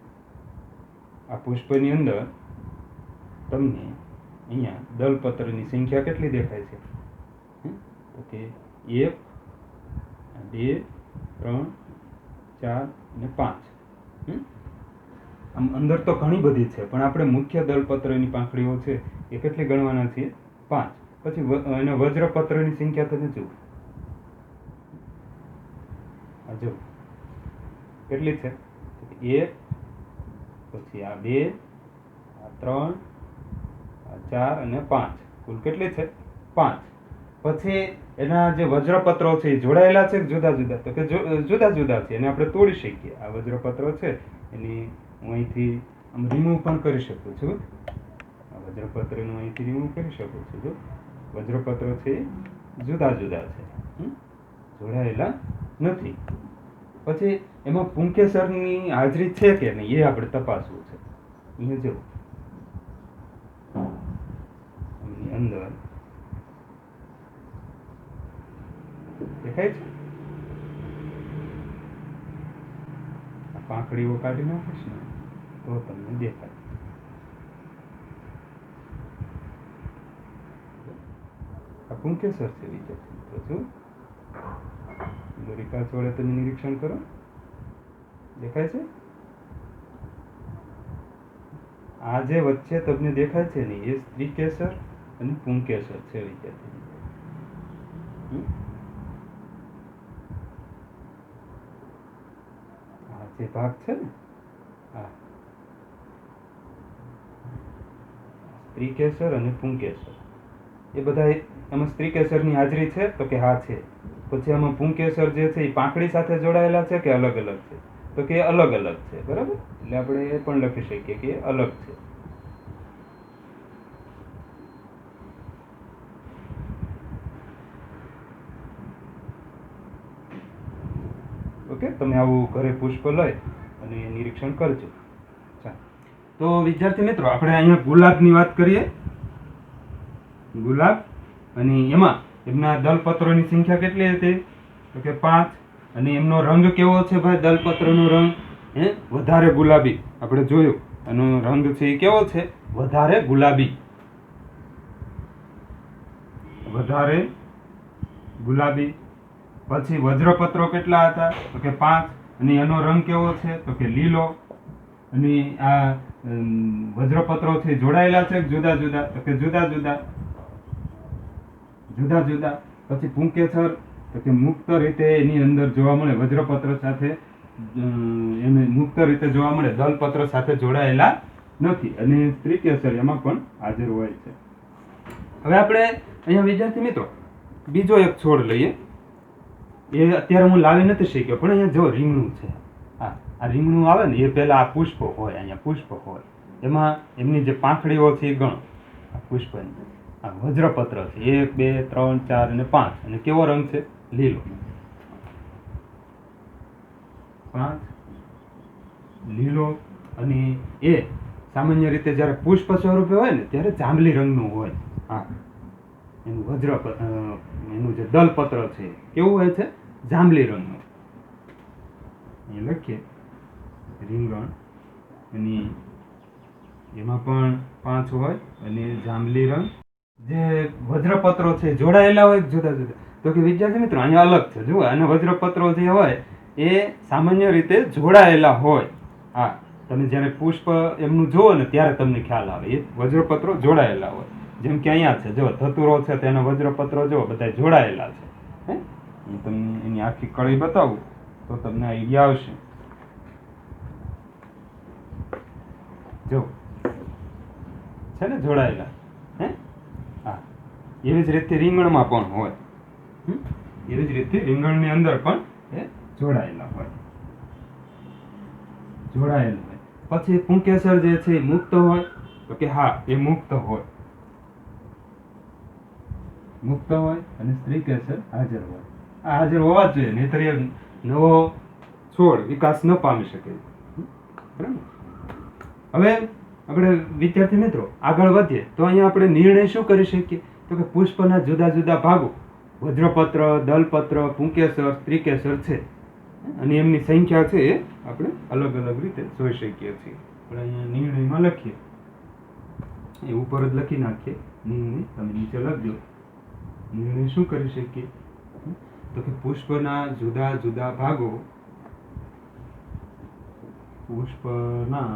આ પુષ્પની અંદર તમને અહીંયા દલપત્રની સંખ્યા કેટલી દેખાય છે? તો કે 1, 2, 3, 4 અને 5. આમ અંદર તો ઘણી બધી છે, પણ આપણે મુખ્ય દલપત્રની પાંખડીઓ છે એ કેટલી ગણવાના છીએ? 5. પછી એના વજ્રપત્રની સંખ્યા તમે જુઓ, આ જો કેટલી છે? 1, પછી આ 2, આ 3, આ 4 અને 5. કુલ કેટલી છે? 5. પછી એના જે વજ્રપત્રો છે એ જોડાયેલા છે કે જુદા જુદા? તો કે જુદા જુદા છે, એને આપણે તોડી શકીએ. આ વજ્રપત્રો છે એની હું અહીંથી આમ રિમૂવ પણ કરી શકું છું. આ વજ્રપત્રનું અહીંથી રિમૂવ કરી શકું છું. જો વજ્રપત્રો છે એ જુદા જુદા છે, જોડાયેલા નથી. પછી એમાં પુંકેસરની હાજરી છે કે નહીં એ આપણે તપાસવું છે. અહીંયા જો એની અંદર દેખાય છે, આ પાંખડીઓ કાઢી નાખીશ ને તો તમને દેખાય. આ પુંકેસર છે વિદ્યાર્થી. દોરી કાચ વડે તમે નિરીક્ષણ કરો, દેખાય છે? આ જે વચ્ચે તમને દેખાય છે ને એ સ્ત્રીકેસર અને પુંકેસર છે વિદ્યાર્થી. આ જે ભાગ છે ને આ સ્ત્રીકેસર અને પુંકેસર, એ બધા એમાં સ્ત્રીકેસરની હાજરી છે તો કે હા છે. પછી આમાં પુંકેસર જે છે એ પાંખડી સાથે જોડાયેલા છે કે અલગ અલગ છે? તો કે અલગ અલગ છે, બરાબર. એટલે આપણે એ પણ લખી શકીએ કે અલગ છે. ઓકે, તમે આવું ઘરે પુષ્પ લઈ અને નિરીક્ષણ કરજો. ચાલો, તો વિદ્યાર્થી મિત્રો આપણે અહીંયા ગુલાબની વાત કરીએ. ગુલાબ, અને એમાં એમના દલપત્રોની સંખ્યા કેટલી હતી? તો કે 5. અને એમનો રંગ કેવો છે ભાઈ? દલપત્રનો રંગ વધારે ગુલાબી. આપણે જોયું એનો રંગ છે એ કેવો છે? વધારે ગુલાબી. વધારે ગુલાબી. પછી વજ્રપત્રો કેટલા હતા? તો કે 5. અને એનો રંગ કેવો છે? તો કે લીલો. અને આ વજ્રપત્રો છે જોડાયેલા છે જુદા જુદા? તો કે જુદા જુદા. જુદા જુદા. પછી પુંકેસર, તો કે મુક્ત રીતે એની અંદર જોવા મળે, વજ્રપત્ર સાથે એને મુક્ત રીતે જોવા મળે, દલપત્ર સાથે જોડાયેલા નથી. અને સ્ત્રીકેસર એમાં પણ હાજર હોય છે. હવે આપણે અહીંયા વિદ્યાર્થી મિત્રો બીજો એક છોડ લઈએ. એ અત્યારે હું લાવી નથી શીખ્યો, પણ અહીંયા જો રીંગણું છે. હા, આ રીંગણું આવે ને એ પહેલા આ પુષ્પ હોય, અહીંયા પુષ્પ હોય, એમાં એમની જે પાંખડીઓ છે એ ગણો. આ પુષ્પની આ વજ્રપત્ર છે 1 2 3 4 અને 5. અને કેવો રંગ છે? લીલો. 5 લીલો. અને એ સામાન્ય રીતે જ્યારે પુષ્પ સ્વરૂપે હોય ને ત્યારે જાંબલી રંગનું હોય. હા, એનું એનું જે દલપત્ર છે કેવું હોય છે? જાંબલી રંગનું. એ લખીએ રીંગણ, અને એમાં પણ 5 હોય અને જાંબલી રંગ. જે વજ્રપત્રો છે જોડાયેલા હોય જુદા જુદા? તો કે વિદ્યાર્થી મિત્રો અહીંયા અલગ છે. જુઓ, અને વજ્રપત્રો જે હોય એ સામાન્ય રીતે જોડાયેલા હોય. હા, તમે જ્યારે પુષ્પ એમનું જુઓ ને ત્યારે તમને ખ્યાલ આવે એ વજ્રપત્રો જોડાયેલા હોય. જેમ કે અહીંયા છે, જો ધતુરો છે તેના વજ્રપત્રો જો બધા જોડાયેલા છે. હું તમને એની આખી કળી બતાવું તો તમને આઈડિયા આવશે. જો છે ને જોડાયેલા. હા, એવી જ રીતે રીંગણમાં પણ હોય. એવી જ રીતે રીંગણની અંદર પણ એ જોડાયેલા હોય. પછી પુંકેસર જે છે એ મુક્ત હોય? તો કે હા, એ મુક્ત હોય. મુક્ત હોય. અને સ્ત્રીકેસર હાજર હોય. આ હાજર હોવા જ જોઈએ, નહીંતર એ નવો છોડ વિકાસ ન પામી શકે. બરાબર. હવે આપણે વિદ્યાર્થી મિત્રો આગળ વધીએ તો અહીંયા આપણે નિર્ણય શું કરી શકીએ? તો કે પુષ્પના જુદા જુદા ભાગો વજ્રપત્ર, દલપત્ર, પુંકેસર, સ્ત્રીકેસર છે. અને એમની સંખ્યા છે એ આપણે અલગ અલગ રીતે જોઈ શકીએ છીએ. આપણે અહીંયા નિર્ણયમાં લખીએ, એ ઉપર જ લખી નાખીએ નિર્ણય. તમે નીચે લખજો. નિર્ણય શું કરી શકીએ? તો કે પુષ્પના જુદા જુદા ભાગો, પુષ્પના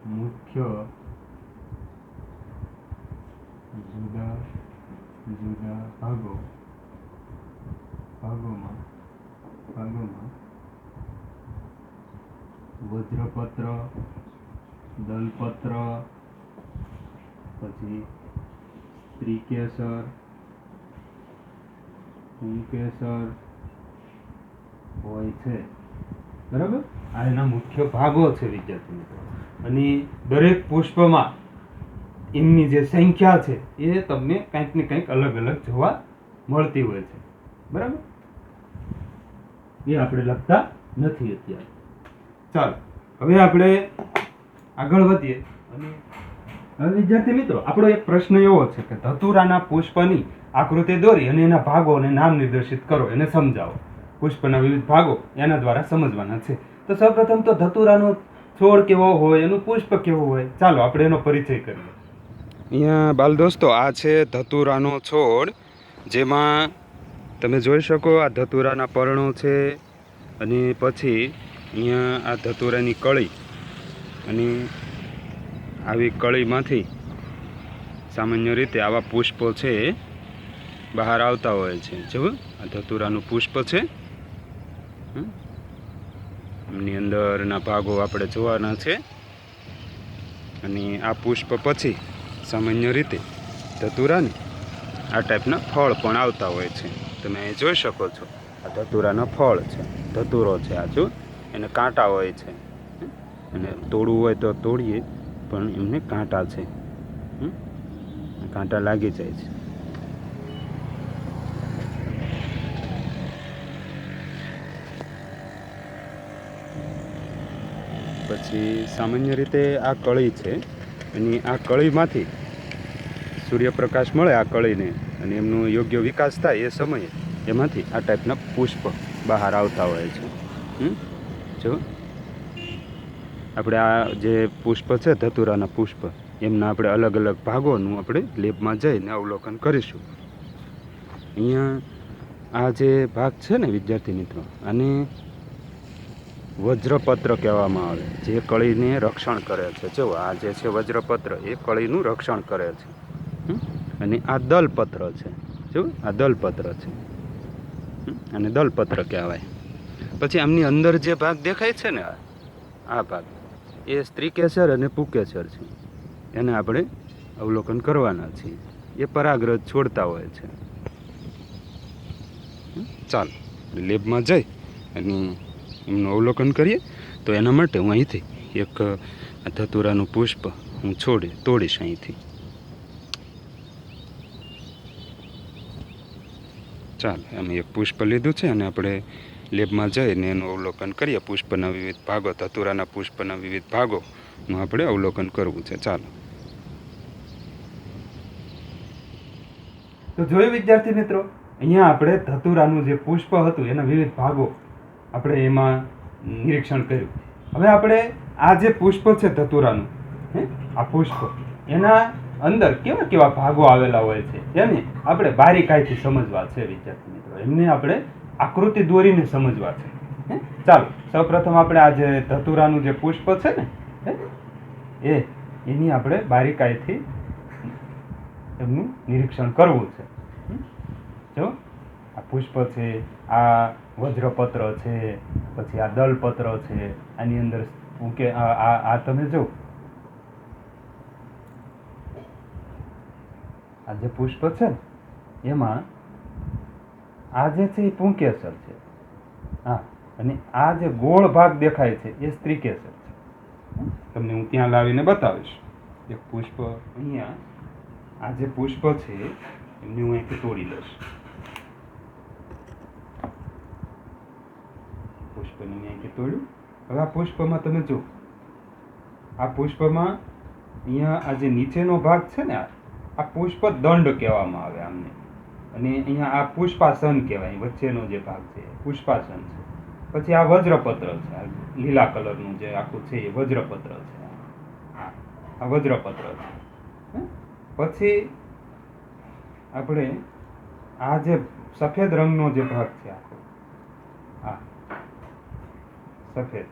મુખ્ય જુદા જુદા ભાગોમાં વજ્રપત્ર, દલપત્ર, પછી સ્ત્રીકેસર, પુંકેસર હોય છે. બરાબર. આ એના મુખ્ય ભાગો છે વિદ્યાર્થી મિત્રો. અને દરેક પુષ્પમાં એમની જે સંખ્યા છે એ તમને કંઈક ને કંઈક અલગ અલગ જોવા મળતી હોય છે. બરાબર. એ આપણે લખતા નથી અત્યારે. ચાલો, હવે આપણે આગળ વધીએ. અને હવે વિદ્યાર્થી મિત્રો આપણો એક પ્રશ્ન એવો છે કે ધતુરાના પુષ્પની આકૃતિ દોરી અને એના ભાગો અને નામ નિર્દેશિત કરો, એને સમજાવો. પુષ્પના વિવિધ ભાગો એના દ્વારા સમજવાના છે. તો સૌપ્રથમ તો ધતુરાનો છોડ કેવો હોય, એનું પુષ્પ કેવું હોય, ચાલો આપણે એનો પરિચય કરીએ. અહીંયા બાલ દોસ્તો, આ છે ધતુરાનો છોડ, જેમાં તમે જોઈ શકો આ ધતુરાના પર્ણો છે. અને પછી અહીંયા આ ધતુરાની કળી, અને આવી કળીમાંથી સામાન્ય રીતે આવા પુષ્પો છે બહાર આવતા હોય છે. જુઓ, આ ધતુરાનું પુષ્પ છે. એમની અંદરના ભાગો આપણે જોવાના છે. અને આ પુષ્પ પછી સામાન્ય રીતે ધતુરાને આ ટાઈપના ફળ પણ આવતા હોય છે. તમે અહીં જોઈ શકો છો, આ ધતુરાના ફળ છે, ધતુરો છે. આ જો એને કાંટા હોય છે, અને તોડવું હોય તો તોડીએ, પણ એમને કાંટા છે. કાંટા લાગી જાય છે. પછી સામાન્ય રીતે આ કળી છે, અને આ કળીમાંથી સૂર્યપ્રકાશ મળે આ કળીને અને એમનો યોગ્ય વિકાસ થાય એ સમયે એમાંથી આ ટાઈપના પુષ્પ બહાર આવતા હોય છે. જો આપણે આ જે પુષ્પ છે ધતુરાના પુષ્પ, એમના આપણે અલગ અલગ ભાગોનું આપણે લેબમાં જઈને અવલોકન કરીશું. અહીંયા આ જે ભાગ છે ને વિદ્યાર્થી મિત્રો, આને વજ્રપત્ર કહેવામાં આવે, જે કળીને રક્ષણ કરે છે. જો આ જે છે વજ્રપત્ર, એ કળીનું રક્ષણ કરે છે. અને આ દલપત્ર છે. જો આ દલપત્ર છે, અને દલપત્ર કહેવાય. પછી આમની અંદર જે ભાગ દેખાય છે ને, આ ભાગ એ સ્ત્રીકેસર અને પુંકેસર છે. એને આપણે અવલોકન કરવાના છીએ. એ પરાગરજ છોડતા હોય છે. ચાલો લેબમાં જઈ અને એમનું અવલોકન કરીએ. તો એના માટે હું અહીંથી એક ધતુરાનું પુષ્પ હું તોડીશ અહીંથી. ચાલો, અમે એક પુષ્પ લીધું છે અને આપણે લેબમાં જઈને એનું અવલોકન કરીએ. પુષ્પના વિવિધ ભાગો, ધતુરાના પુષ્પના વિવિધ ભાગોનું આપણે અવલોકન કરવું છે. ચાલો. તો જોયું વિદ્યાર્થી મિત્રો, અહીંયા આપણે ધતુરાનું જે પુષ્પ હતું એના વિવિધ ભાગો આપણે એમાં નિરીક્ષણ કર્યું. હવે આપણે આ જે પુષ્પ છે ધતુરાનું, આ પુષ્પ, એના અંદર કેવા કેવા ભાગો આવેલા હોય છે એને આપણે બારીકાઈથી સમજવા છે વિદ્યાર્થી મિત્રો. એમને આપણે આકૃતિ દોરીને સમજવા છે. ચાલો, સૌપ્રથમ આપણે આ જે ધતુરાનું જે પુષ્પ છે ને એની આપણે બારીકાઈથી એમનું નિરીક્ષણ કરવું છે. જો આ પુષ્પ છે, આ વજ્રપત્ર છે, પછી આ દલપત્ર છે, આની અંદર આ તમે જો આ જે પુષ્પ છે એમાં આ જે છે એ પુંકેસર છે. હા, અને આ જે ગોળ ભાગ દેખાય છે એ સ્ત્રીકેસર છે. તમને હું ત્યાં લાવીને બતાવીશ. એક પુષ્પ અહીંયા, આ જે પુષ્પ છે એમને હું અહીંથી તોડી લઈશ. પુષ્પને મેં અહીંથી તોડ્યું. હવે આ પુષ્પમાં તમે જો, આ પુષ્પમાં અહીંયા આ જે નીચેનો ભાગ છે ને, આ પુષ્પ દંડ કહેવામાં આવે આમને. અને અહીંયા આ પુષ્પાસન કહેવાય. વચ્ચેનો જે ભાગ છે પુષ્પાસન છે. પછી આ વજ્રપત્ર છે, આ લીલા કલરનું જે આખું છે એ વજ્રપત્ર છે. આ વજ્રપત્ર છે. પછી આપણે આ જે સફેદ રંગનો જે ભાગ છે આખો, આ સફેદ,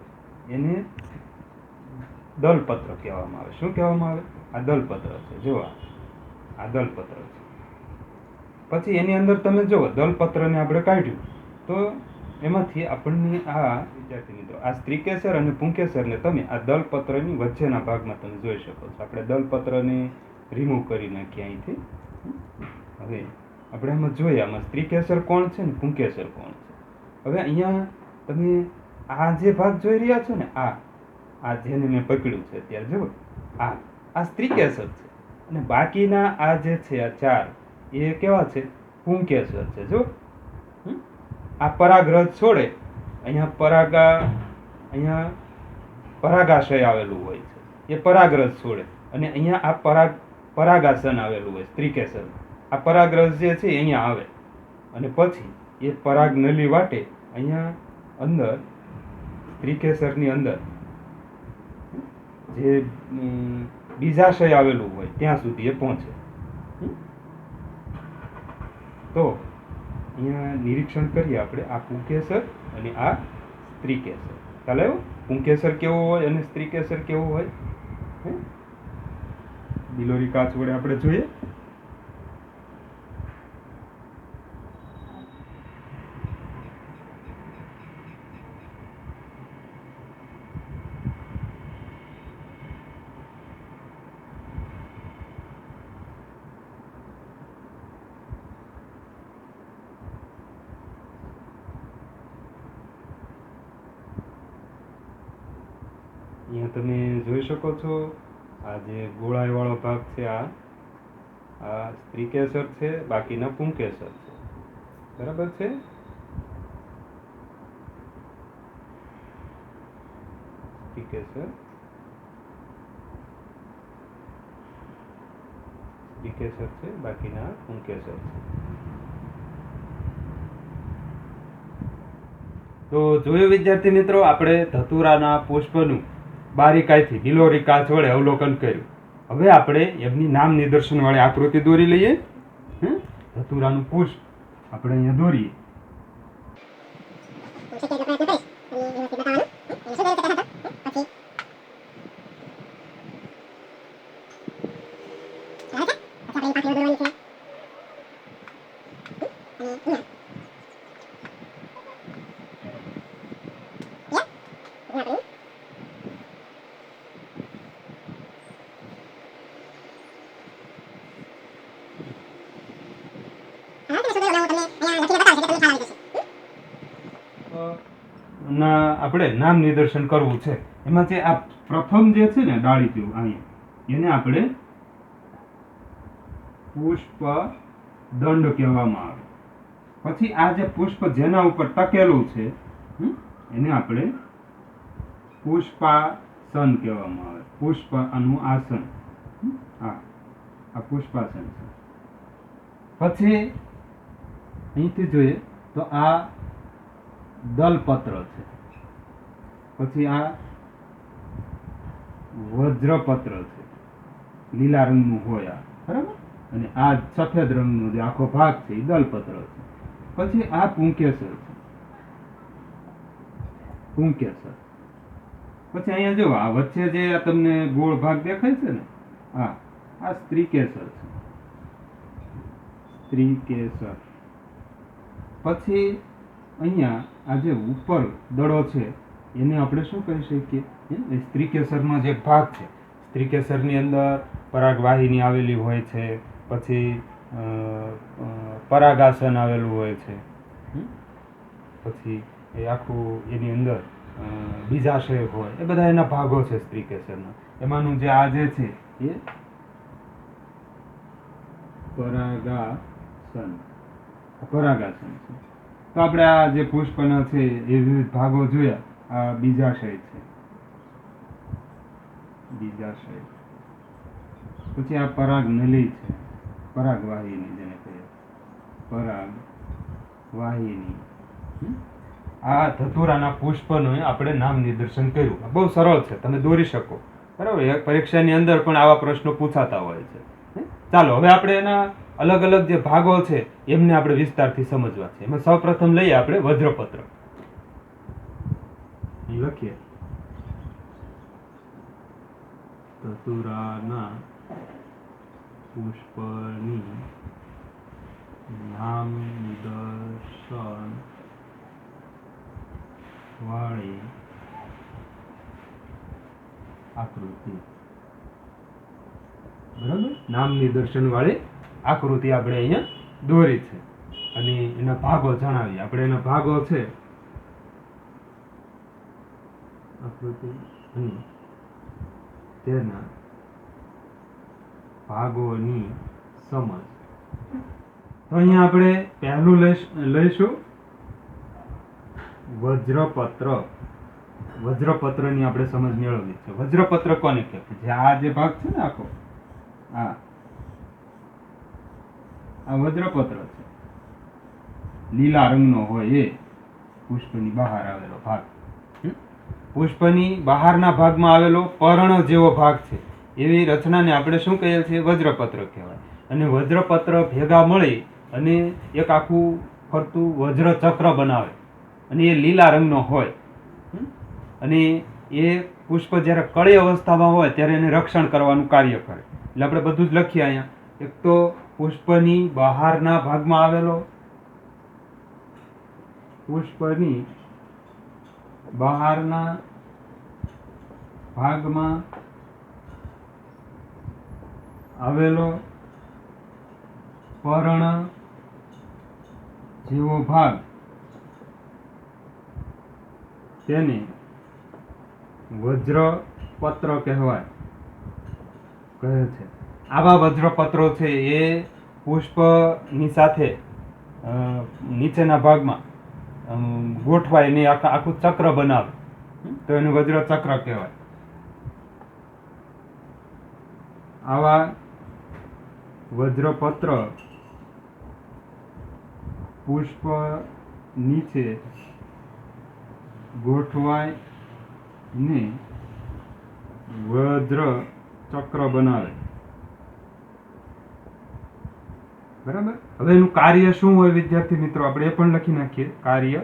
એને દલપત્ર કહેવામાં આવે. શું કહેવામાં આવે? આ દલપત્ર છે. જો આ દલપત્ર છે. પછી એની અંદર તમે જુઓ, દલપત્રને આપણે કાઢ્યું તો એમાંથી આપણને આ વિદ્યાર્થી મિત્રો, આ સ્ત્રીકેસર અને પુંકેસરને તમે આ દલપત્રની વચ્ચેના ભાગમાં તમે જોઈ શકો છો. આપણે દલપત્રને રિમૂવ કરી નાખીએ અહીંથી. હવે આપણે આમાં જોઈએ, આમાં સ્ત્રીકેસર કોણ છે ને પુંકેસર કોણ છે. હવે અહીંયા તમે આ જે ભાગ જોઈ રહ્યા છો ને, આ જેને મેં પકડ્યું છે અત્યારે, જુઓ આ સ્ત્રીકેસર છે. અને બાકીના આ જે છે આ ચાર, એ કેવા છે? પુંકેસર છે. જો આ પરાગરજ છોડે, અહીંયા પરાગાશય આવેલું હોય છે, એ પરાગરજ છોડે. અને અહીંયા આ પરાગાસન આવેલું હોય સ્ત્રીકેસર. આ પરાગરજ જે છે અહીંયા આવે અને પછી એ પરાગ નલી વાટે અહીંયા અંદર સ્ત્રીકેસરની અંદર જે બીજાશય આવેલું હોય ત્યાં સુધી એ પહોંચે. તો અહીંયા નિરીક્ષણ કરીએ આપણે આ પુંકેસર અને આ સ્ત્રીકેસર. ચાલો, એવું પુંકેસર કેવો હોય અને સ્ત્રીકેસર કેવો હોય બિલોરી કાચ વડે આપણે જોઈએ. અહીંયા તમે જોઈ શકો છો, આ જે ગોળાઈ વાળો ભાગ છે આ સ્ત્રીકેસર છે, બાકીના પુંકેસર છે. બરાબર છે. સ્ત્રીકેસર વિકેસર છે, બાકીના પુંકેસર છે. તો જોયું વિદ્યાર્થી મિત્રો, આપણે ધતુરાના પુષ્પનું બારીકાઈથી ગિલોરી કાચ વડે અવલોકન કર્યું. હવે આપણે એમની નામ નિદર્શન વાળી આકૃતિ દોરી લઈએ. ધતુરાનું પુષ્પ આપણે અહીંયા દોરીએ. ના આપણે નામ નિદર્શન કરવું છે. એમાં જે આ પ્રથમ જે છે ને ડાળી જેવું અહીંયા, એને આપણે પુષ્પ દંડ કહેવામાં આવે. પછી આ જે પુષ્પ જેના ઉપર ટકેલું છે એને આપણે પુષ્પાસન કહેવામાં આવે. પુષ્પ આનું આસન, આ પુષ્પાસન છે. પછી અહીંથી જોઈએ તો આ દલપત્ર છે. પછી આ વજ્રપત્ર છે, લીલા રંગનું હોય આ, બરાબર. અને આ સફેદ રંગનો જે આખો ભાગ છે એ દલપત્ર છે. પછી આ પુંકેસર છે, પુંકેસર. પછી અહીંયા જો આ વચ્ચે જે તમને ગોળ ભાગ દેખાય છે ને, આ સ્ત્રીકેસર છે, સ્ત્રીકેસર. પછી અહીંયા આ જે ઉપર દડો છે એને આપણે શું કહી શકીએ? એ સ્ત્રીકેસરનો જે ભાગ છે, સ્ત્રીકેસરની અંદર પરાગવાહિની આવેલી હોય છે. પછી પરાગાસન આવેલું હોય છે. પછી એ આખું એની અંદર બીજાશય હોય, એ બધા એના ભાગો છે સ્ત્રીકેસરના. એમાંનું જે આ જે છે એ પરાગાસન, પરાગાસન છે. તો આપણે આ જે પુષ્પના છે એ વિવિધ ભાગો જોયા. આ બીજાશય છે, બીજાશય. પછી આ પરાગ નલી છે, પરાગવાહિની જેને કહીએ, પરાગવાહિની. આ ધતુરાના પુષ્પનું આપણે નામ નિદર્શન કર્યું. બહુ સરળ છે, તમે દોરી શકો, બરાબર. એક પરીક્ષાની અંદર પણ આવા પ્રશ્નો પૂછાતા હોય છે. ચાલો હવે આપણે એના અલગ અલગ જે ભાગો છે એમને આપણે વિસ્તારથી સમજવા છે. એમાં સૌપ્રથમ લઈએ આપણે વજ્રપત્ર. લખીએ ધતુરાના પુષ્પની નામ નિદર્શન વાળી આકૃતિ. બરાબર, નામ નિદર્શન વાળી આકૃતિ આપણે અહીંયા દોરી છે. અને એના ભાગો જણાવીએ આપણે. એના ભાગો છે આકૃતિ અને તેના ભાગોની સમજ. તો અહીંયા આપણે પહેલું લઈશું વજ્રપત્ર. વજ્રપત્રની આપણે સમજ મેળવવી છે. વજ્રપત્ર કોને કહેવાય? જે આ જે ભાગ છે ને આખો, આ વજ્રપત્ર છે, લીલા રંગનો હોય એ પુષ્પની બહાર આવેલો ભાગ. પુષ્પની બહારના ભાગમાં આવેલો પર્ણ જેવો ભાગ છે એવી રચનાને આપણે શું કહીએ છીએ? વજ્રપત્ર કહેવાય. અને વજ્રપત્ર ભેગા મળી અને એક આખું ફરતું વજ્ર ચક્ર બનાવે અને એ લીલા રંગનો હોય. અને એ પુષ્પ જ્યારે કળી અવસ્થામાં હોય ત્યારે એને રક્ષણ કરવાનું કાર્ય કરે. એટલે આપણે બધું જ લખીએ અહીંયા. એક તો પુષ્પની બહારના ભાગમાં આવેલો, પુષ્પની બહારના ભાગમાં આવેલો પર્ણ જેવો ભાગ, તેને વજ્રપત્ર કહેવાય, કહે છે. આવા વજ્રપત્રો છે એ પુષ્પની સાથે નીચેના ભાગમાં ગોઠવાય ને આખું ચક્ર બનાવે તો એનું વજ્ર ચક્ર કહેવાય. આવા વજ્રપત્ર પુષ્પ નીચે ગોઠવાય ને વજ્ર ચક્ર બનાવે. બરાબર. હવે એનું કાર્ય શું હોય વિદ્યાર્થી મિત્રો, આપણે એ પણ લખી નાખીએ. કાર્ય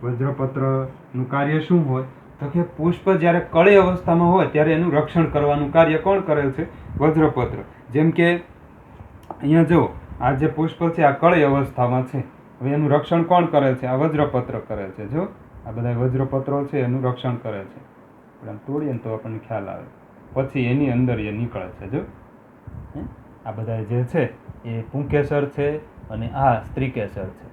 વજ્રપત્રનું કાર્ય શું હોય તો કે પુષ્પ જ્યારે કળી અવસ્થામાં હોય ત્યારે એનું રક્ષણ કરવાનું કાર્ય કોણ કરે છે? વજ્રપત્ર. જેમ કે અહીંયા જો આ જે પુષ્પ છે આ કળી અવસ્થામાં છે, હવે એનું રક્ષણ કોણ કરે છે? આ વજ્રપત્ર કરે છે. જો આ બધા વજ્રપત્રો છે એનું રક્ષણ કરે છે. આપણે આમ તોડીએ ને તો આપણને ખ્યાલ આવે. પછી એની અંદર એ નીકળે છે. જો આ બધા જે છે એ પુંકેસર છે અને આ સ્ત્રીકેસર છે.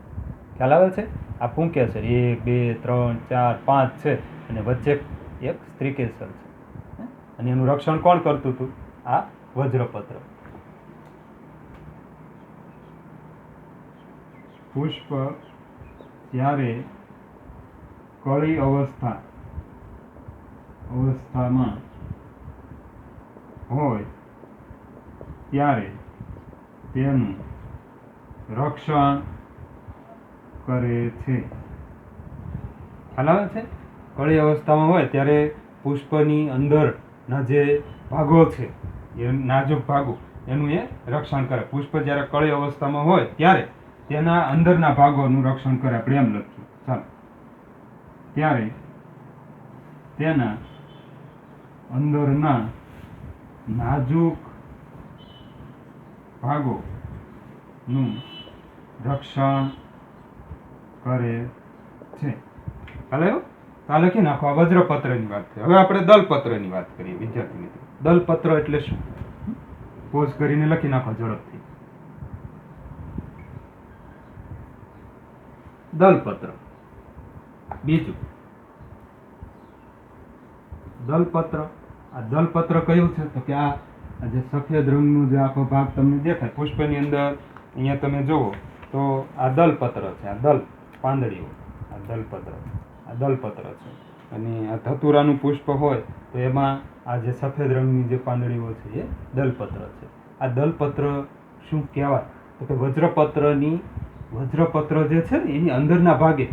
ખ્યાલ આવે છે? આ પુંકેસર 1 2 3 4 5 છે અને વચ્ચે એક સ્ત્રીકેસર છે. અને એનું રક્ષણ કોણ કરતું હતું? આ વજ્રપત્ર. પુષ્પ જ્યારે કળી અવસ્થામાં હોય ત્યારે તેનું રક્ષણ કરે છે. ખ્યાલ આવે છે? કળી અવસ્થામાં હોય ત્યારે પુષ્પની અંદરના જે ભાગો છે એ નાજુક ભાગો એનું એ રક્ષણ કરે. પુષ્પ જ્યારે કળી અવસ્થામાં હોય ત્યારે તેના અંદરના ભાગોનું રક્ષણ કરે. આપણે એમ લખીએ. ચાલો. ત્યારે તેના અંદરના નાજુક ભાગોનું રક્ષણ કરે છે. હાલો, આ લખી નાખો. આ વજ્રપત્રની વાત થઈ. હવે આપણે દલપત્રની વાત કરીએ વિદ્યાર્થી મિત્રો. દલપત્ર એટલે શું? પોઝ કરીને લખી નાખો ઝડપથી. દલપત્ર. બીજું દલપત્ર. આ દલપત્ર કયું છે તો કે આ જે સફેદ રંગનો જે આખો ભાગ તમને દેખાય પુષ્પની અંદર, અહીંયા તમે જુઓ તો આ દલપત્ર છે. આ દલ પાંદડીઓ, આ દલપત્ર છે. અને આ ધતુરાનું પુષ્પ હોય તો એમાં આ જે સફેદ રંગની જે પાંદડીઓ છે એ દલપત્ર છે. આ દલપત્ર શું કહેવાય તો કે વજ્રપત્ર જે છે ને એની અંદરના ભાગે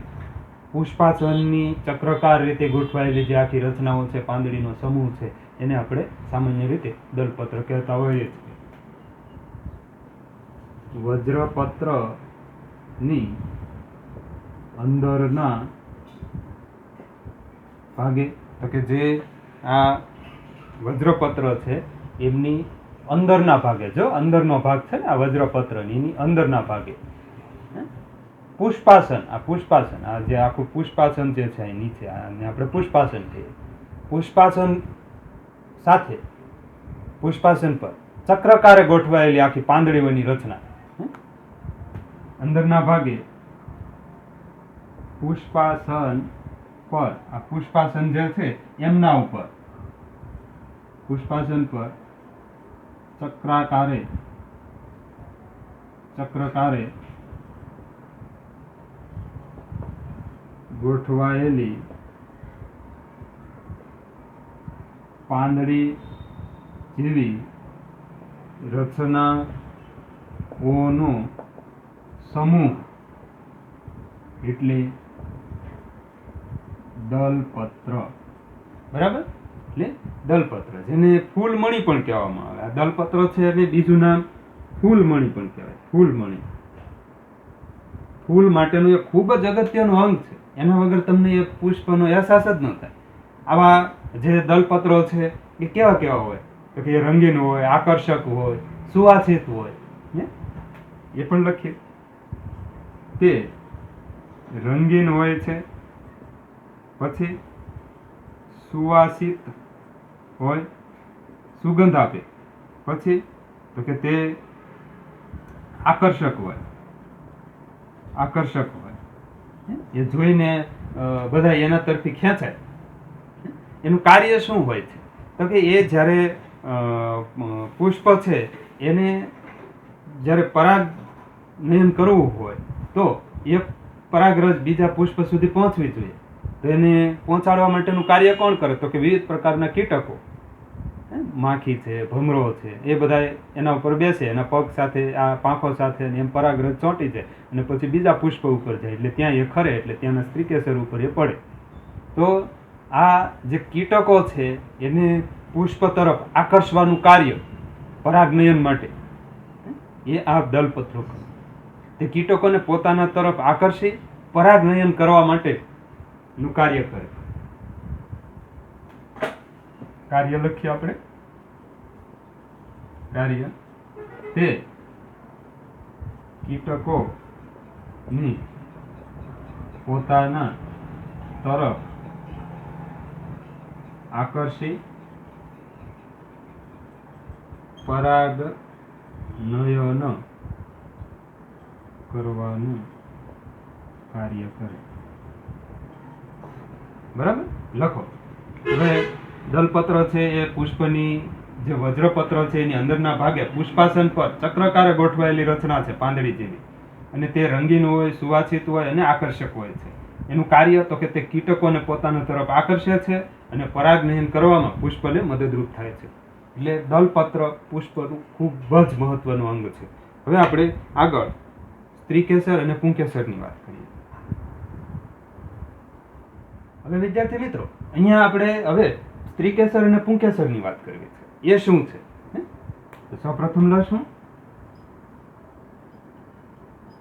પુષ્પાસનની ચક્રકાર રીતે ગોઠવાયેલી જે આખી રચનાઓ છે, પાંદડીનો સમૂહ છે, એને આપણે સામાન્ય રીતે દલપત્ર કહેતા હોઈએ છીએ. વજ્રપત્રની અંદરના ભાગે તો કે જે આ વજ્રપત્ર છે એમની અંદરના ભાગે, જો અંદરનો ભાગ છે ને આ વજ્રપત્રની, એની અંદરના ભાગે પુષ્પાસન. આ પુષ્પાસન, આ જે આખું પુષ્પાસન જે છે અહીં નીચે, આને આપણે પુષ્પાસન કહીએ. પુષ્પાસન સાથે પુષ્પાસન પર ચક્રકારે ગોઠવાયેલી આખી પાંદડીઓની રચના અંદરના ભાગે પુષ્પાસન પર, આ પુષ્પાસન જે છે એમના ઉપર પુષ્પાસન પર ચક્રકારે ગોઠવાયેલી પાંદડી જેવી રચનાઓનો સમૂહ એટલે દલપત્ર. બરાબર? એટલે દલપત્ર, જેને ફૂલમણી પણ કહેવામાં આવે. આ દલપત્ર છે એટલે બીજું નામ ફૂલમણી પણ કહેવાય. ફૂલમણી, ફૂલ માટેનું એક ખૂબ જ અગત્યનું અંગ છે. એના વગર તમને એ પુષ્પનો અહેસાસ જ ન થાય. આવા જે દલપત્રો છે એ કેવા કેવા હોય તો કે એ રંગીન હોય, આકર્ષક હોય, સુવાસિત હોય. એ પણ લખીએ. તે રંગીન હોય છે, પછી સુવાસિત હોય, સુગંધ આપે, પછી તો કે તે આકર્ષક હોય. એ જોઈને બધા એના તરફી ખેંચાય. એનું કાર્ય શું હોય છે તો કે એ જ્યારે પુષ્પ છે એને જ્યારે પરાગનયન કરવું હોય તો એ પરાગરજ બીજા પુષ્પ સુધી પહોંચવી જોઈએ. તો એને પહોંચાડવા માટેનું કાર્ય કોણ કરે તો કે વિવિધ પ્રકારના કીટકો, માખી છે, ભમરો છે, એ બધા એના ઉપર બેસે, એના પગ સાથે, આ પાંખો સાથે, અને એમ પરાગરજ ચોંટી જાય અને પછી બીજા પુષ્પ ઉપર જાય, એટલે ત્યાં એ ખરે, એટલે ત્યાંના સ્ત્રીકેસર ઉપર એ પડે. તો આ જે કીટકો છે એને પુષ્પ તરફ આકર્ષવાનું કાર્ય પરાગનયન માટે એ આ દલપત્રો કરે. તે કીટકોને પોતાના તરફ આકર્ષી પરાગનયન કરવા માટેનું કાર્ય કરે. કાર્ય લખીએ આપણે. કાર્ય તે કીટકોની પોતાના તરફ આકર્ષી પરાગનયન કરવાનું કાર્ય કરે. બરાબર, લખો. હવે દલપત્ર છે એ પુષ્પની જે વજ્રપત્ર છે એની અંદરના ભાગે પુષ્પાસન પર ચક્રકારે ગોઠવાયેલી રચના છે, પાંદડી જેવી, અને તે રંગીન હોય, સુવાસિત હોય અને આકર્ષક હોય છે. એનું કાર્ય તો કે તે કીટકોને પોતાના તરફ આકર્ષે છે અને પરાગનયન કરવામાં પુષ્પને મદદરૂપ થાય છે. એટલે દલપત્ર પુષ્પનું ખૂબ જ મહત્વનું અંગ છે. હવે આપણે આગળ સ્ત્રીકેસર અને પુંકેસરની વાત કરીએ. હવે વિદ્યાર્થી મિત્રો, અહીંયા આપણે હવે સ્ત્રીકેસર અને પુંકેસરની વાત કરવી છે. એ શું છે? તો સૌપ્રથમ લઈશું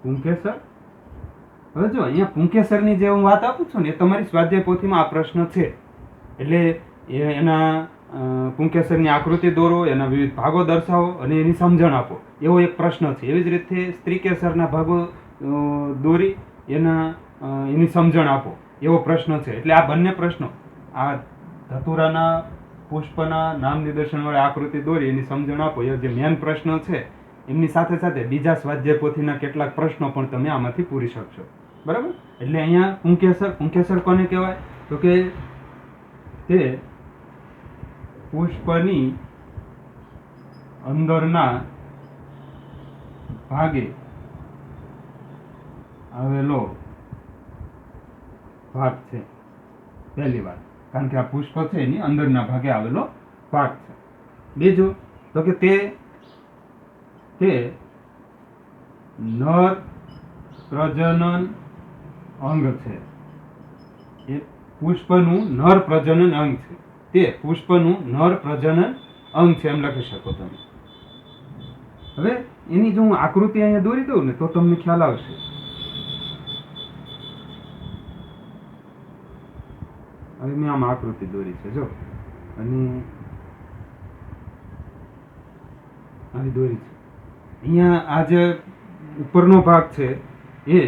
પુંકેસર. હવે જો અહીંયા પુંકેસરની જે હું વાત આપું છું ને, એ તમારી સ્વાધ્યાય પોથીમાં આ પ્રશ્ન છે. એટલે એના પુંકેસરની આકૃતિ દોરો, એના વિવિધ ભાગો દર્શાવો અને એની સમજણ આપો, એવો એક પ્રશ્ન છે. એવી જ રીતે સ્ત્રીકેસરના ભાગો દોરી એની સમજણ આપો, એવો પ્રશ્ન છે. એટલે આ બંને પ્રશ્નો, આ ધતુરાના પુષ્પના નામ નિદર્શનવાળી આકૃતિ દોરી એની સમજણ આપો, એ જે મેન પ્રશ્ન છે, એમની સાથે સાથે બીજા સ્વાધ્યાય પોથીના કેટલાક પ્રશ્નો પણ તમે આમાંથી પૂરી શકશો. બરાબર. એટલે અહીંયા પુંકેસર કોને કહેવાય? તો કે તે પુષ્પની અંદરના ભાગે આવેલો ભાગ છે. પહેલી વાત, કારણ કે આ પુષ્પ છે એની અંદરના ભાગે આવેલો ભાગ છે. બીજું તો કે તે નર પ્રજનન અંગ છે. એ પુષ્પનું નર પ્રજનન અંગ છે. તે પુષ્પનું નર પ્રજનન અંગ છે, એમ લખી શકો તમે. હવે એની જો હું આકૃતિ અહીંયા દોરી દઉં ને, તો તમને ખ્યાલ આવશે. હવે મેં આમ આકૃતિ દોરી છે, જો, અને આવી દોરી છે. અહીંયા આ જે ઉપરનો ભાગ છે, એ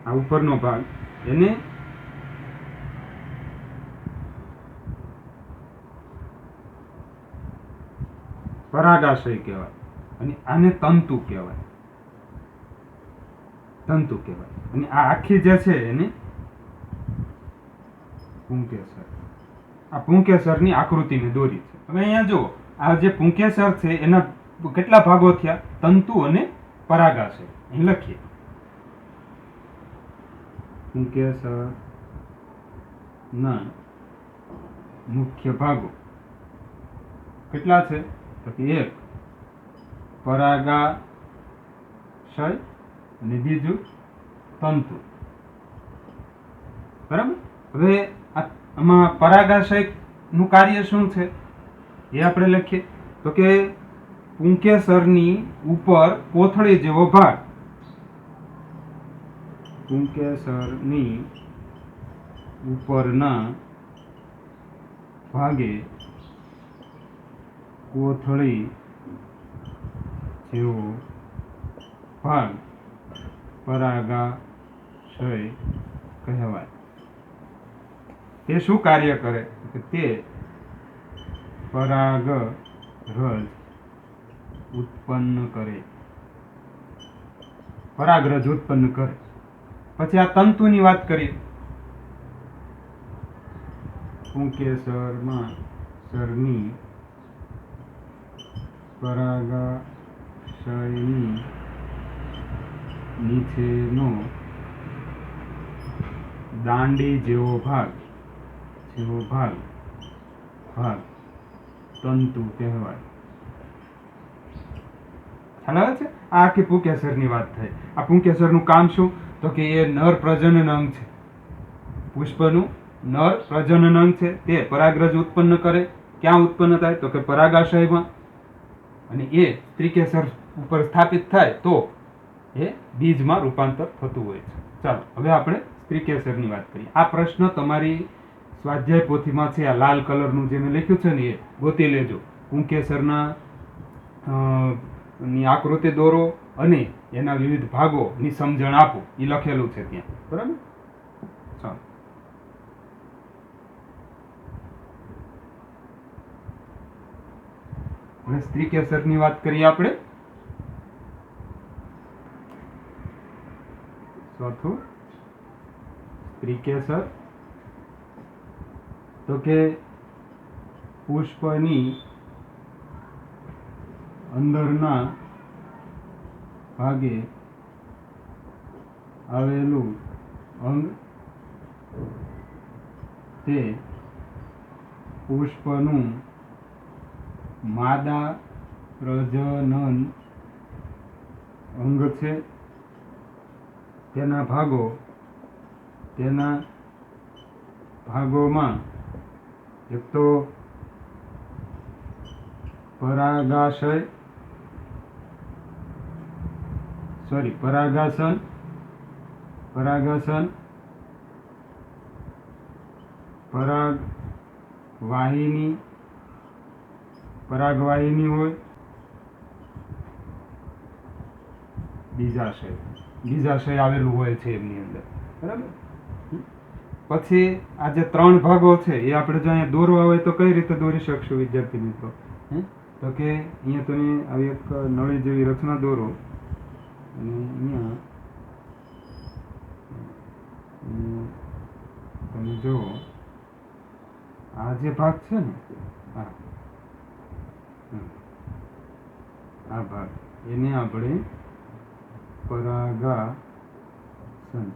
આ ઉપરનો ભાગ એને પરાગાશય કહેવાય, અને આને તંતુ કહેવાય. તંતુ કહેવાય. અને આ આખી જે છે એને પુંકેસર. આ પુંકેસરની આકૃતિને દોરી છે. હવે અહીંયા જુઓ, આ જે પુંકેસર છે એના કેટલા ભાગો થયા? તંતુ અને પરાગાશય. અહીં લખીએ પુંકેસર ના મુખ્ય ભાગો કેટલા છે? તો કે એક પરાગાશય અને બીજું તંતુ. બરાબર. હવે આમાં પરાગાશય નું કાર્ય શું છે એ આપણે લખીએ. તો કે પુંકેસરની ઉપર કોથળી જેવો ભાગ, પુંકેસરની ઉપરના ભાગે કોથળી જેવો ભાગ પરાગાશય કહેવાય. તે શું કાર્ય કરે? તે પરાગરજ ઉત્પન્ન કરે. પરાગરજ ઉત્પન્ન કરે. પછી આ તંતુની વાત કરીએ. પુંકેસરમાં સરની પરાગાશયની નીચેનો દાંડી જેવો ભાગ તંતુ કહેવાય. ખ્યાલ આવે છે? આ આખી પુંકેસરની વાત થઈ. આ પુંકેસરનું કામ શું? તો કે એ નર પ્રજનન અંગ છે. પુષ્પનું નર પ્રજનન અંગ છે. તે પરાગરજ ઉત્પન્ન કરે. ક્યાં ઉત્પન્ન થાય? તો કે પરાગાશયમાં. અને એ સ્ત્રીકેસર ઉપર સ્થાપિત થાય તો એ બીજમાં રૂપાંતર થતું હોય છે. ચાલો હવે આપણે સ્ત્રીકેસરની વાત કરીએ. આ પ્રશ્ન તમારી સ્વાધ્યાય પોથીમાં છે. આ લાલ કલરનું જે મેં લખ્યું છે ને એ ગોતી લેજો. પુંકેસરના ની આકૃતિ દોરો અને એના વિવિધ ભાગોની સમજણ આપો. એ લખેલું છે ત્યાં. બરાબર? ચાલો હવે સ્ત્રીકેસરની વાત કરીએ આપણે. ચોથું સ્ત્રીકેસર તો કે પુષ્પની અંદરના ભાગે આવેલું અંગ. તે પુષ્પનું માદા પ્રજનન અંગ છે. તેના ભાગોમાં એક તો પરાગાસન, પરાગવાહિની હોય. બીજાશય આવેલું હોય છે એમની અંદર. બરાબર? પછી આ જે 3 ભાગો છે એ આપણે જો અહીંયા દોરવા હોય તો કઈ રીતે દોરી શકશું વિદ્યાર્થી મિત્રો? તો કે અહીંયા તમે આવી એક નળી જેવી રચના દોરો અને અહીંયા તમે જુઓ આ જે ભાગ છે ને આ ભાગ એને આપણે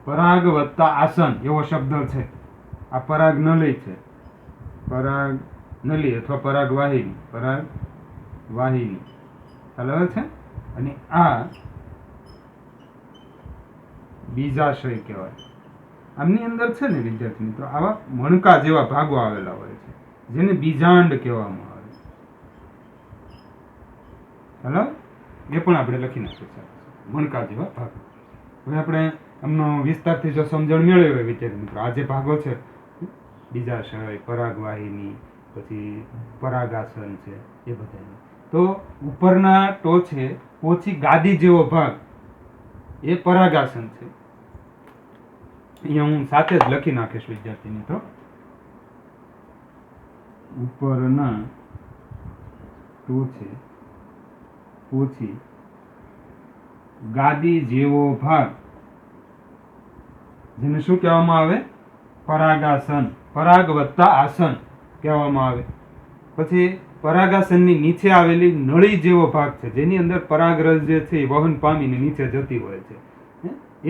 પરાગ વત્તા આસન એવો શબ્દ છે. આ પરાગ નળી છે. પરાગ નળી અથવા પરાગવાહિની. ખ્યાલ આવે છે? અને આ બીજાશય કહેવાય. આમની અંદર છે ને વિદ્યાર્થી મિત્રો આવા મણકા જેવા ભાગો આવેલા હોય છે જેને બીજાંડ કહેવામાં આવે છે. ખ્યાલ આવે? એ પણ આપણે લખી નાખીએ. મણકા જેવા ભાગો. હવે આપણે એમનો વિસ્તારથી જો સમજણ મેળવી હોય વિદ્યાર્થી મિત્રો, આ જે ભાગો છે બીજાશય, પરાગવાહિની, પછી પરાગાસન છે એ બધા, તો ઉપરના ટોચે પોચી ગાદી જેવો ભાગ એ પરાગાસન છે. અહીંયા હું સાથે જ લખી નાખીશ વિદ્યાર્થી મિત્રો. ઉપરના ટોચે પોચી ગાદી જેવો ભાગ જેને શું કહેવામાં આવે? પરાગાસન. પરાગ વત્તા આસન કહેવામાં આવે. પછી પરાગાસનની નીચે આવેલી નળી જેવો ભાગ છે જેની અંદર પરાગરજ જે છે એ વહન પામીને નીચે જતી હોય છે. એ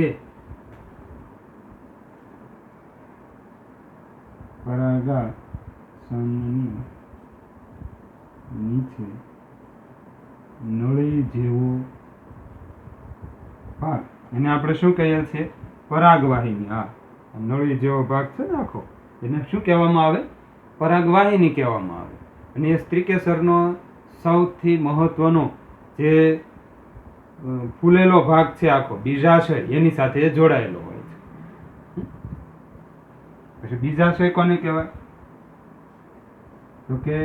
પરાગાસનની નીચે નળી જેવો ભાગ એને આપણે શું કહીએ છીએ? પરાગવાહિની. હા, નળી જેવો ભાગ છે ને આખો, એને શું કહેવામાં આવે? પરાગવાહિની કહેવામાં આવે. અને એ સ્ત્રીકેસરનો સૌથી મહત્વનો જે ફૂલેલો ભાગ છે આખો બીજાશય એની સાથે એ જોડાયેલો હોય છે. પછી બીજાશય કોને કહેવાય? તો કે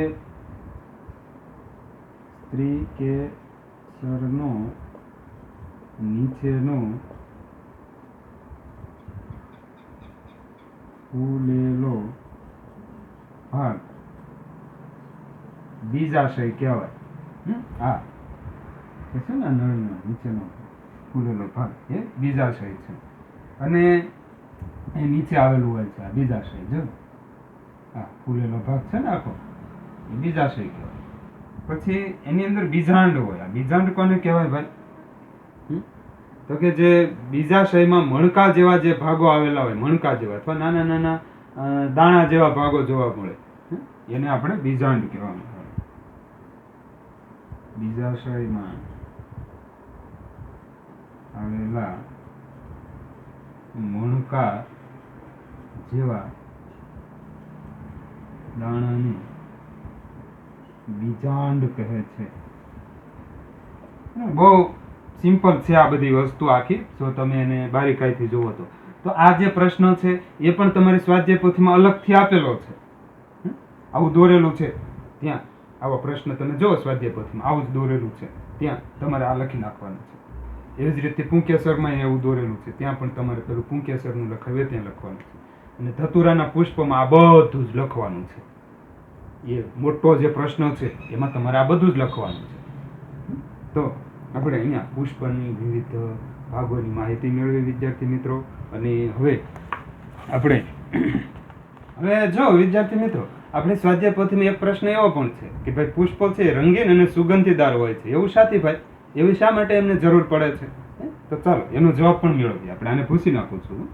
સ્ત્રીકેસરનો નીચેનો ફૂલેલો ભાગ બીજાશય કહેવાય. હા, એ છે ને નળીનો નીચેનો ફૂલેલો ભાગ એ બીજાશય છે. અને એ નીચે આવેલું હોય છે આ બીજાશય. જો હા, ફૂલેલો ભાગ છે ને આખો એ બીજાશય કહેવાય. પછી એની અંદર બીજાંડ હોય. આ બીજાંડ કોને કહેવાય ભાઈ? તો કે જે બીજાશયમાં મણકા જેવા જે ભાગો આવેલા હોય, મણકા જેવા અથવા નાના નાના દાણા જેવા ભાગો જોવા મળે, એને આપણે બીજાંડ કહેવામાં આવે. બીજાશયમાં આવેલા મણકા જેવા દાણાને બીજાંડ કહે છે. બહુ સિમ્પલ છે આ બધી વસ્તુ આખી, જો તમે એને બારીકાઈથી જુઓ તો. તો આ જે પ્રશ્ન છે એ પણ તમારી સ્વાધ્યાય પોથીમાં અલગથી આપેલો છે. આવું દોરેલું છે ત્યાં, આવો પ્રશ્ન તમે જો સ્વાધ્યાય પોથીમાં આવું જ દોરેલું છે, ત્યાં તમારે આ લખી નાખવાનું છે. એવી જ રીતે પુંકેસરમાં એવું દોરેલું છે, ત્યાં પણ તમારે પેલું પુંકેસરનું લખાવે ત્યાં લખવાનું છે. અને ધતુરાના પુષ્પમાં આ બધું જ લખવાનું છે. એ મોટો જે પ્રશ્ન છે એમાં તમારે આ બધું જ લખવાનું છે. તો આપણે અહીંયા પુષ્પની વિવિધ ભાગોની માહિતી મેળવી વિદ્યાર્થી મિત્રો. અને હવે જો વિદ્યાર્થી મિત્રો, આપણે સ્વાધ્યાય પોથીમાં એક પ્રશ્ન એવો પણ છે કે ભાઈ પુષ્પો છે રંગીન અને સુગંધીદાર હોય છે, એવું શાથી ભાઈ? એવી શા માટે એમને જરૂર પડે છે? તો ચાલો એનો જવાબ પણ મેળવીએ. આપણે આને પૂછી નાખું છું.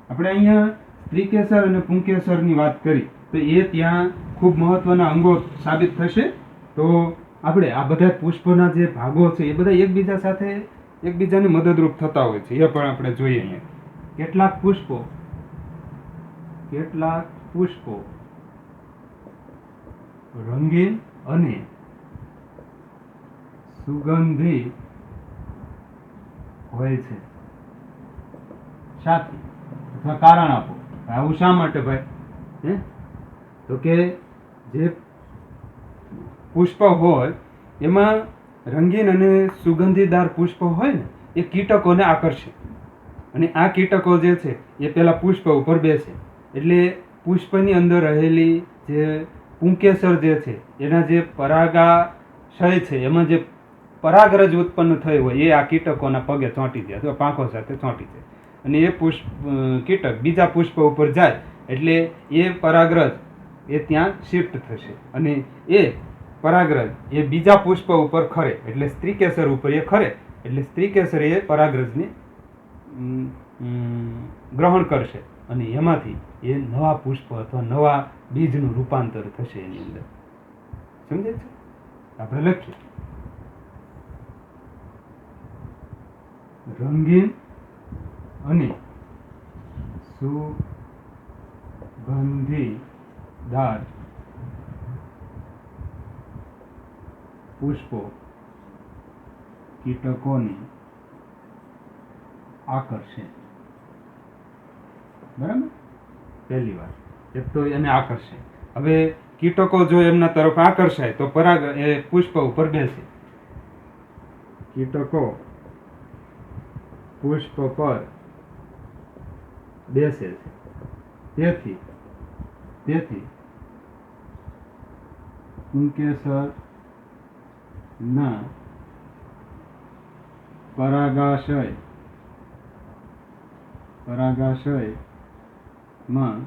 આપણે અહીંયા સ્ત્રીકેસર અને પુંકેસરની વાત કરી, તો એ ત્યાં ખૂબ મહત્વના અંગો સાબિત થશે. તો આપણે આ બધા પુષ્પોના જે ભાગો છે એ બધા એકબીજા સાથે એકબીજાને મદદરૂપ થતા હોય છે, એ પણ આપણે જોઈએ. અહીંયા કેટલાક પુષ્પો રંગીન અને સુગંધી હોય છે. શાથી? અથવા કારણ આપો. આવું શા માટે ભાઈ? તો કે જે પુષ્પ હોય એમાં રંગીન અને સુગંધીદાર પુષ્પ હોય ને એ કીટકોને આકર્ષે, અને આ કીટકો જે છે એ પેલા પુષ્પ ઉપર બેસે. એટલે પુષ્પની અંદર રહેલી જે પુંકેસર જે છે એના જે પરાગાશય છે, એમાં જે પરાગરજ ઉત્પન્ન થઈ હોય એ આ કીટકોના પગે ચોંટી જાય અથવા પાંખો સાથે ચોંટી જાય, અને એ કીટક બીજા પુષ્પ ઉપર જાય એટલે એ પરાગરજ એ ત્યાં શિફ્ટ થશે, અને એ પરાગરજ એ બીજા પુષ્પ ઉપર ખરે, એટલે સ્ત્રીકેસર ઉપર એ ખરે, એટલે સ્ત્રીકેસર એ પરાગરજને ગ્રહણ કરશે, અને એમાંથી એ નવા પુષ્પ અથવા નવા બીજનું રૂપાંતર થશે એની અંદર. સમજે છે? આપણે લખીએ રંગીન અને સુગંધીદાર પુષ્પો કીટકોને આકર્ષે. બરાબર? પહેલી વાત એક તો એને આકર્ષે. હવે કીટકો જો એમના તરફ આકર્ષાય તો પરાગ એ પુષ્પ ઉપર બેસે. કીટકો પુષ્પ પર બેસે છે. તેથી પુંકેસર ના પરાગાશયમાં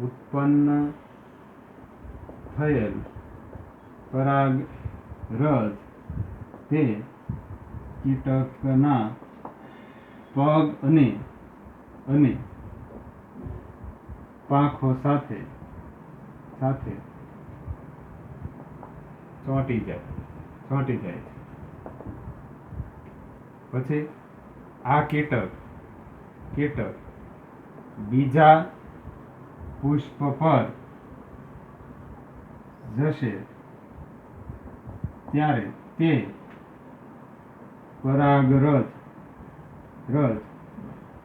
ઉત્પન્ન થયેલ પરાગરજ તે કીટકના પગ અને પાંખો સાથે ચોંટી જાય છે. પછી આ કીટક બીજા પુષ્પ પર જશે ત્યારે તે પરાગરજ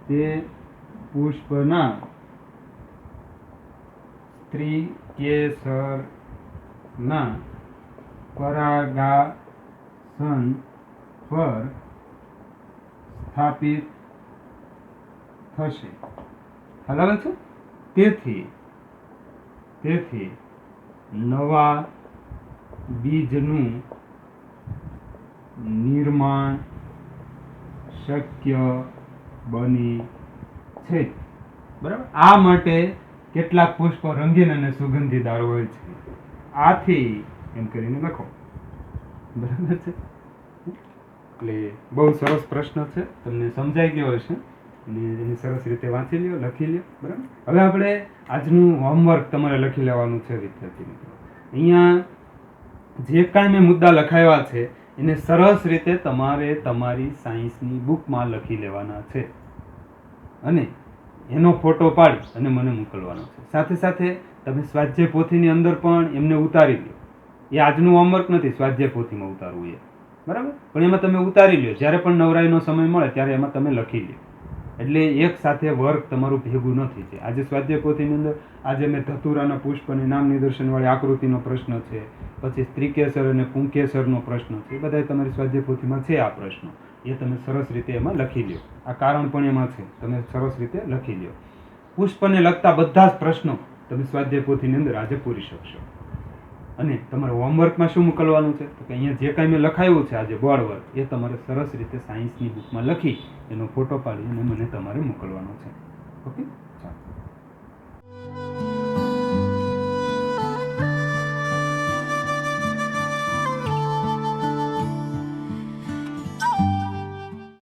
તે પુષ્પના સ્ત્રીકેસરના પરાગાસન પર સ્થાપિત થશે. ખ્યાલ આવે છે? તેથી નવા બીજનું નિર્માણ શક્ય બની છે. બરાબર? આ માટે કેટલાક પુષ્પો રંગીન અને સુગંધીદાર હોય છે. આથી એમ કરીને લખો. બરાબર છે? એટલે બહુ સરસ પ્રશ્ન છે, તમને સમજાઈ ગયો હશે. એની સરસ રીતે વાંચી લ્યો, લખી લ્યો. બરાબર. હવે આપણે આજનું હોમવર્ક તમારે લખી લેવાનું છે વિદ્યાર્થી મિત્રો. અહીંયા જે કાંઈ મેં મુદ્દા લખાવ્યા છે એને સરસ રીતે તમારે તમારી સાયન્સની બુકમાં લખી લેવાના છે અને એનો ફોટો પાડી અને મને મોકલવાનો છે. સાથે સાથે તમે સ્વાધ્યાય પોથીની અંદર પણ એમને ઉતારી લો. એ આજનું હોમવર્ક નથી, સ્વાધ્યાય પોથીમાં ઉતારવું એ, બરાબર. પણ એમાં તમે ઉતારી લો, જ્યારે પણ નવરાઈનો સમય મળે ત્યારે એમાં તમે લખી લો. એટલે એક સાથે વર્ક તમારું ભેગું નથી છે. આજે સ્વાધ્યાય પોથીની અંદર આજે મેં ધતુરાના પુષ્પ અને નામ નિદર્શનવાળી આકૃતિનો પ્રશ્ન છે, પછી સ્ત્રીકેસર અને પુંકેસરનો પ્રશ્ન છે, એ બધા તમારી સ્વાધ્યાય પોથીમાં છે. આ પ્રશ્નો એ તમે સરસ રીતે એમાં લખી લો. આ કારણ પણ એમાં છે, તમે સરસ રીતે લખી લો. પુષ્પને લગતા બધા જ પ્રશ્નો તમે સ્વાધ્યાય પોથીની અંદર આજે પૂરી શકશો. અને તમારે હોમવર્કમાં શું મોકલવાનું છે તો કે અહીંયા જે કાંઈ મેં લખાયું છે આજે બોર્ડ વર્ક એ તમારે સરસ રીતે સાયન્સની બુકમાં લખી એનો ફોટો પાડી અને મને તમારે મોકલવાનો છે. ઓકે, ચાલો.